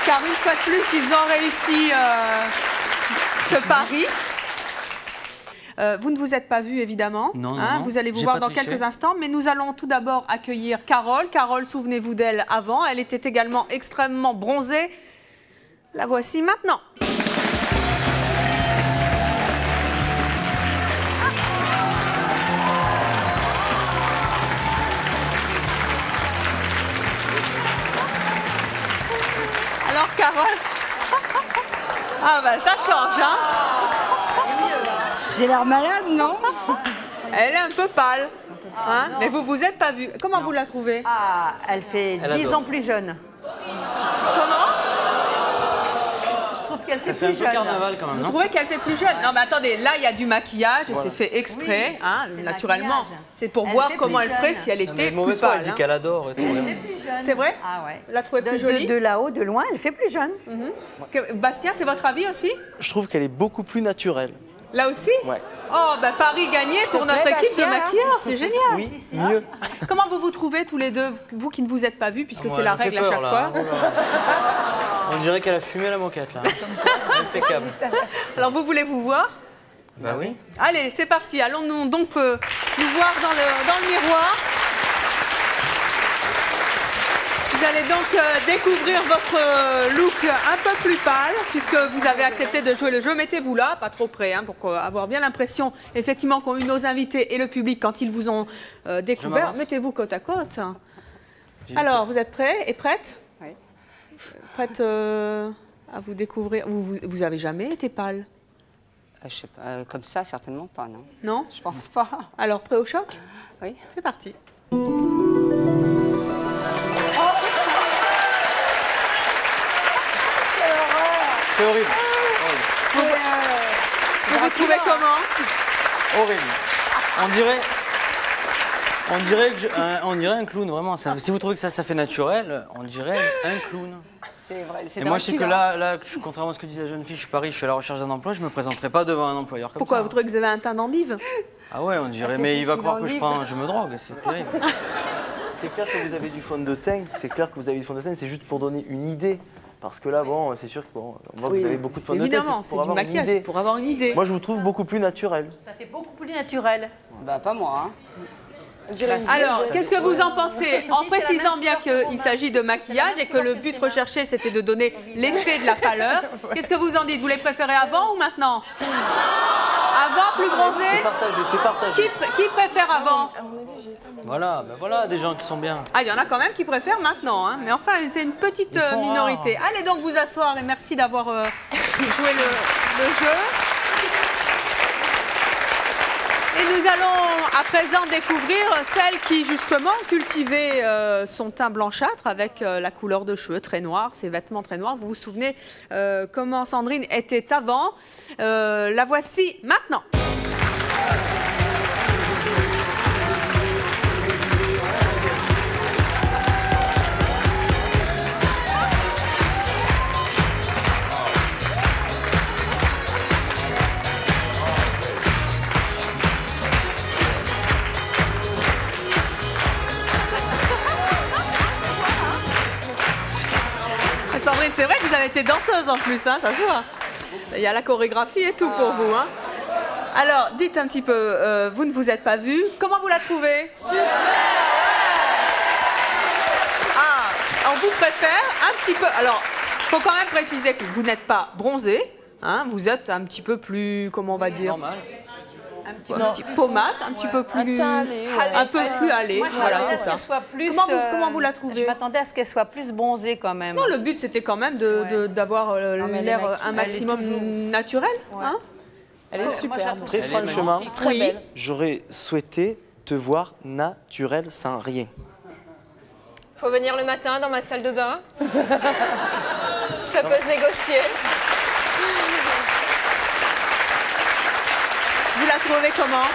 Car une fois de plus, ils ont réussi ce pari. Vous ne vous êtes pas vus, évidemment. Non. Vous allez vous voir dans quelques instants. Mais nous allons tout d'abord accueillir Carole. Carole, souvenez-vous d'elle avant. Elle était également extrêmement bronzée. La voici maintenant. Alors, Carole... Ah ben, ça change, hein? J'ai l'air malade, non? Elle est un peu pâle. Hein? Mais vous vous êtes pas vue. Comment vous la trouvez? Ah, elle fait 10 ans plus jeune. Comment? Je trouve qu'elle fait plus jeune. Ça fait un peu carnaval quand même, non? Vous trouvez qu'elle fait plus jeune? Non, mais attendez, là, il y a du maquillage et c'est fait exprès, Oui, hein, c'est naturellement. maquillage. C'est pour Elle voir fait comment plus elle ferait jeune. si elle était mauvaise plus foi, pâle. elle dit qu'elle adore et tout. C'est vrai? Ah ouais. La trouvez plus jolie? De là-haut, de loin, elle fait plus jeune. Bastien, c'est votre avis aussi? Je trouve qu'elle est beaucoup plus naturelle. Là aussi? Ouais. Oh, bah Paris gagné pour notre équipe Bastien, de maquilleurs, c'est génial. Oui, mieux. Comment vous vous trouvez tous les deux, vous qui ne vous êtes pas vus, puisque c'est la règle à chaque fois? On dirait qu'elle a fumé la moquette, là. C'est impeccable. Alors, vous voulez vous voir? Bah oui. Allez, c'est parti. Allons-nous donc nous voir dans le miroir. Vous allez donc découvrir votre look un peu plus pâle, puisque vous avez accepté de jouer le jeu. Mettez-vous là, pas trop près, hein, pour avoir bien l'impression, effectivement, qu'ont eu nos invités et le public quand ils vous ont découvert. Mettez-vous côte à côte. Alors, vous êtes prêts et prêtes? Oui. Prêtes à vous découvrir? Vous avez jamais été pâle? Je sais pas, comme ça, certainement pas, non. Non? Je pense pas. Alors, prêt au choc? Oui. C'est parti. C'est horrible. Vous vous trouvez comment? Horrible. On dirait un clown, vraiment. Si vous trouvez que ça fait naturel, on dirait un clown. C'est vrai. Et moi, je sais que là, contrairement à ce que disait la jeune fille, je suis Paris, je suis à la recherche d'un emploi, je me présenterai pas devant un employeur comme Pourquoi ça. vous trouvez que vous avez un teint d'endive? Ah ouais, on dirait, mais il va croire que je me drogue, c'est terrible. C'est clair que vous avez du fond de teint, c'est juste pour donner une idée. Parce que là, bon, c'est sûr que on voit que vous avez beaucoup de fond de teint. Évidemment, c'est du maquillage, pour avoir une idée. Moi, je vous trouve beaucoup plus naturel. Ça fait beaucoup plus naturel. Bah, pas moi, hein. Alors, qu'est-ce que vous en pensez? En précisant bien qu'il s'agit de maquillage et que le but recherché, c'était de donner l'effet de la pâleur. Qu'est-ce que vous en dites? Vous les préférez avant ou maintenant? Avant, plus bronzé? C'est partagé. Qui préfère avant? Voilà, ben voilà, des gens qui sont bien. Ah, il y en a quand même qui préfèrent maintenant, hein. Mais enfin, c'est une petite minorité. rares. Allez donc vous asseoir et merci d'avoir joué le jeu. Et nous allons à présent découvrir celle qui justement cultivait son teint blanchâtre avec la couleur de cheveux très noire, ses vêtements très noirs. Vous vous souvenez comment Sandrine était avant? La voici maintenant. Sandrine, c'est vrai que vous avez été danseuse en plus, hein, ça se voit. Il y a la chorégraphie et tout pour vous. Hein. Alors, dites un petit peu, vous ne vous êtes pas vue. Comment vous la trouvez? Super! Ah, on vous préfère un petit peu... Alors, il faut quand même préciser que vous n'êtes pas bronzé. Hein, vous êtes un petit peu plus, comment on va dire? Normal. Un petit pommade, un petit peu plus... Un peu plus allé, voilà, c'est ça. Comment vous la trouvez? Je m'attendais à ce qu'elle soit plus bronzée quand même. Non, le but c'était quand même d'avoir l'air un maximum naturel. Ouais. Hein? Elle est superbe. Très franchement, j'aurais souhaité te voir naturelle sans rien. Faut venir le matin dans ma salle de bain. Ça peut se négocier. Vous la trouvez comment?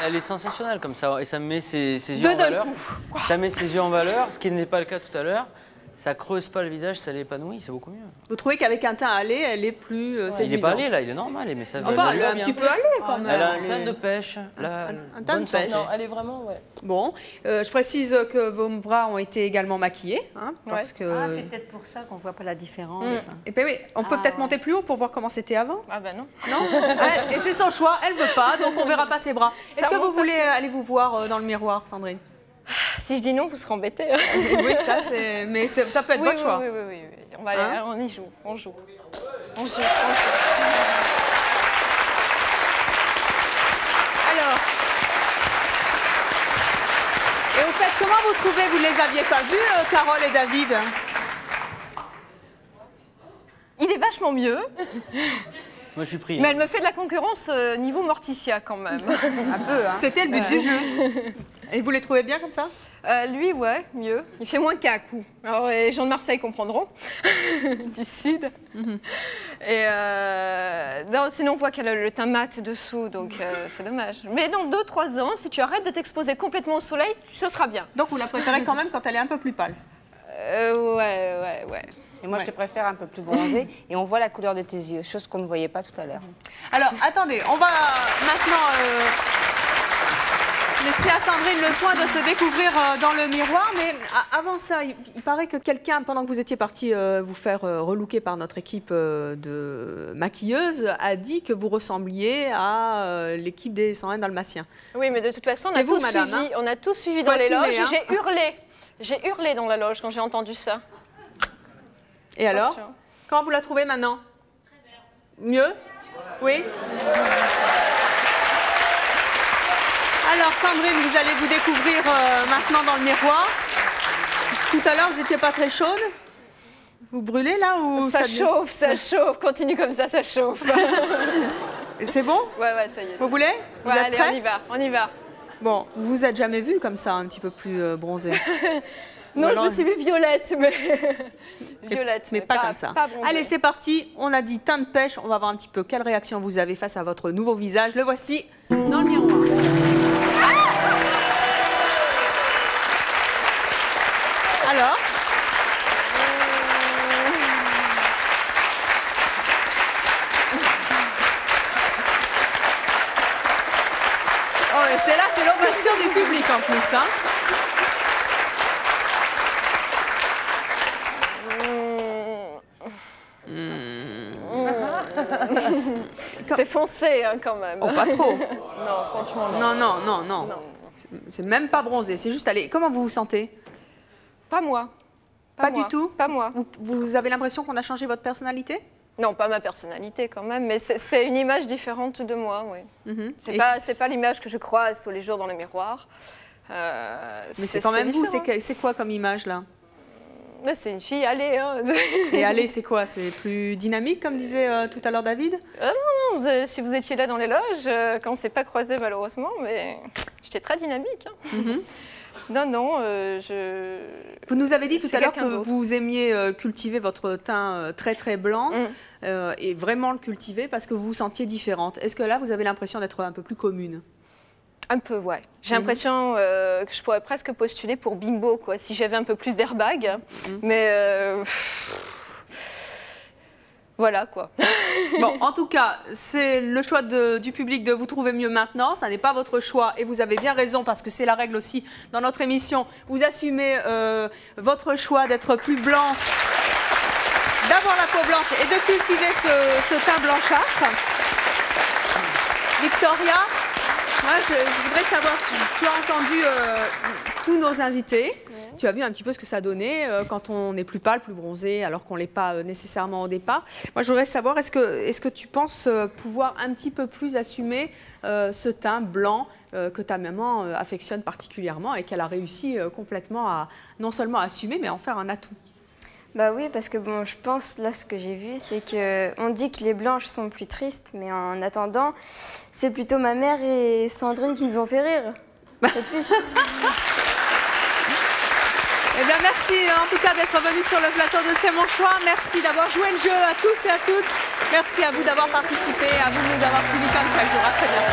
Elle est sensationnelle comme ça, et ça met ses yeux en valeur. Ça met ses yeux en valeur, ce qui n'est pas le cas tout à l'heure. Ça creuse pas le visage, ça l'épanouit, c'est beaucoup mieux. Vous trouvez qu'avec un teint allé, elle est plus séduisante? Il n'est pas allé là, il est normal, mais ça enfin, elle est un petit peu allé quand même. Elle a un teint de pêche. Un teint de pêche. Non, elle est vraiment, ouais. Bon, je précise que vos bras ont été également maquillés. Hein, parce que... Ah, c'est peut-être pour ça qu'on ne voit pas la différence. Et ben oui, on peut peut-être monter plus haut pour voir comment c'était avant. Ah ben non. Non. Et c'est son choix, elle veut pas, donc on verra pas ses bras. Est-ce que vous voulez aller vous voir dans le miroir, Sandrine? Si je dis non, vous serez embêtés. Oui, ça c'est. Mais ça peut être votre choix. Oui. On va aller, on y joue, on joue. Alors. Et au fait, comment vous trouvez? Vous les aviez pas vus, Carole et David? Il est vachement mieux. Moi, je suis pris. Mais elle me fait de la concurrence niveau Morticia quand même. Un peu, hein. C'était le but du jeu. Et vous les trouvez bien comme ça? Lui, ouais, mieux. Il fait moins qu'un coup. Alors, les gens de Marseille comprendront. Du Sud. Et non, sinon, on voit qu'elle a le teint mat dessous, donc c'est dommage. Mais dans 2-3 ans, si tu arrêtes de t'exposer complètement au soleil, ce sera bien. Donc, vous la préférez quand même quand elle est un peu plus pâle? Ouais. Et moi, je te préfère un peu plus bronzée. Et on voit la couleur de tes yeux, chose qu'on ne voyait pas tout à l'heure. Alors, attendez, on va maintenant laisser à Sandrine le soin de se découvrir dans le miroir. Mais avant ça, il paraît que quelqu'un, pendant que vous étiez parti vous faire relooker par notre équipe de maquilleuses, a dit que vous ressembliez à l'équipe des 101 Dalmatiens. Oui, mais de toute façon, on a tous suivi dans les loges. Hein. J'ai hurlé dans la loge quand j'ai entendu ça. Et alors? Comment vous la trouvez maintenant? Mieux? Oui? Alors Sandrine, vous allez vous découvrir maintenant dans le miroir. Tout à l'heure, vous n'étiez pas très chaude? Vous brûlez là ou ça chauffe, ça chauffe. Continue comme ça chauffe. C'est bon? Ouais, ça y est. Vous voulez? Vous êtes allez, prête? on y va. Bon, vous vous êtes jamais vue comme ça, un petit peu plus bronzée? Non, je me suis vue violette, mais... violette, mais pas comme ça. Allez, c'est parti. On a dit teint de pêche. On va voir un petit peu quelle réaction vous avez face à votre nouveau visage. Le voici dans le miroir. Alors? Oh, c'est là, c'est l'ovation du public en plus, hein. C'est foncé hein, quand même. Oh, pas trop. Non, franchement, non. Non. C'est même pas bronzé, c'est juste allez. Comment vous vous sentez? Pas moi. Pas du tout? Pas moi. Vous avez l'impression qu'on a changé votre personnalité? Non, pas ma personnalité quand même, mais c'est une image différente de moi, oui. C'est pas l'image que je croise tous les jours dans le miroir. Mais c'est quand même vous, c'est quoi comme image là? C'est une fille, allez. Hein. Et allez, c'est quoi? C'est plus dynamique, comme disait tout à l'heure David? Non, si vous étiez là dans les loges, quand on ne s'est pas croisés malheureusement, mais j'étais très dynamique. Hein. Non, Vous nous avez dit tout à l'heure que vous aimiez cultiver votre teint très très blanc et vraiment le cultiver parce que vous vous sentiez différente. Est-ce que là, vous avez l'impression d'être un peu plus commune? Un peu, ouais. J'ai l'impression que je pourrais presque postuler pour Bimbo, quoi, si j'avais un peu plus d'airbag. Mais voilà, quoi. Bon, en tout cas, c'est le choix du public de vous trouver mieux maintenant. Ça n'est pas votre choix et vous avez bien raison parce que c'est la règle aussi dans notre émission. Vous assumez votre choix d'être plus blanc, d'avoir la peau blanche et de cultiver ce teint blanchâtre. Victoria? Moi, je voudrais savoir, tu as entendu tous nos invités, tu as vu un petit peu ce que ça donnait quand on est plus pâle, plus bronzé, alors qu'on ne l'est pas nécessairement au départ. Moi, je voudrais savoir, est-ce que tu penses pouvoir un petit peu plus assumer ce teint blanc que ta maman affectionne particulièrement et qu'elle a réussi complètement à non seulement assumer, mais à en faire un atout? Bah oui, parce que bon, je pense, là, ce que j'ai vu, c'est qu'on dit que les blanches sont plus tristes, mais en attendant, c'est plutôt ma mère et Sandrine qui nous ont fait rire. C'est plus. Eh bien, merci en tout cas d'être venu sur le plateau de C'est mon choix. Merci d'avoir joué le jeu à tous et à toutes. Merci à vous d'avoir participé, à vous de nous avoir suivis comme chaque jour. À très bientôt.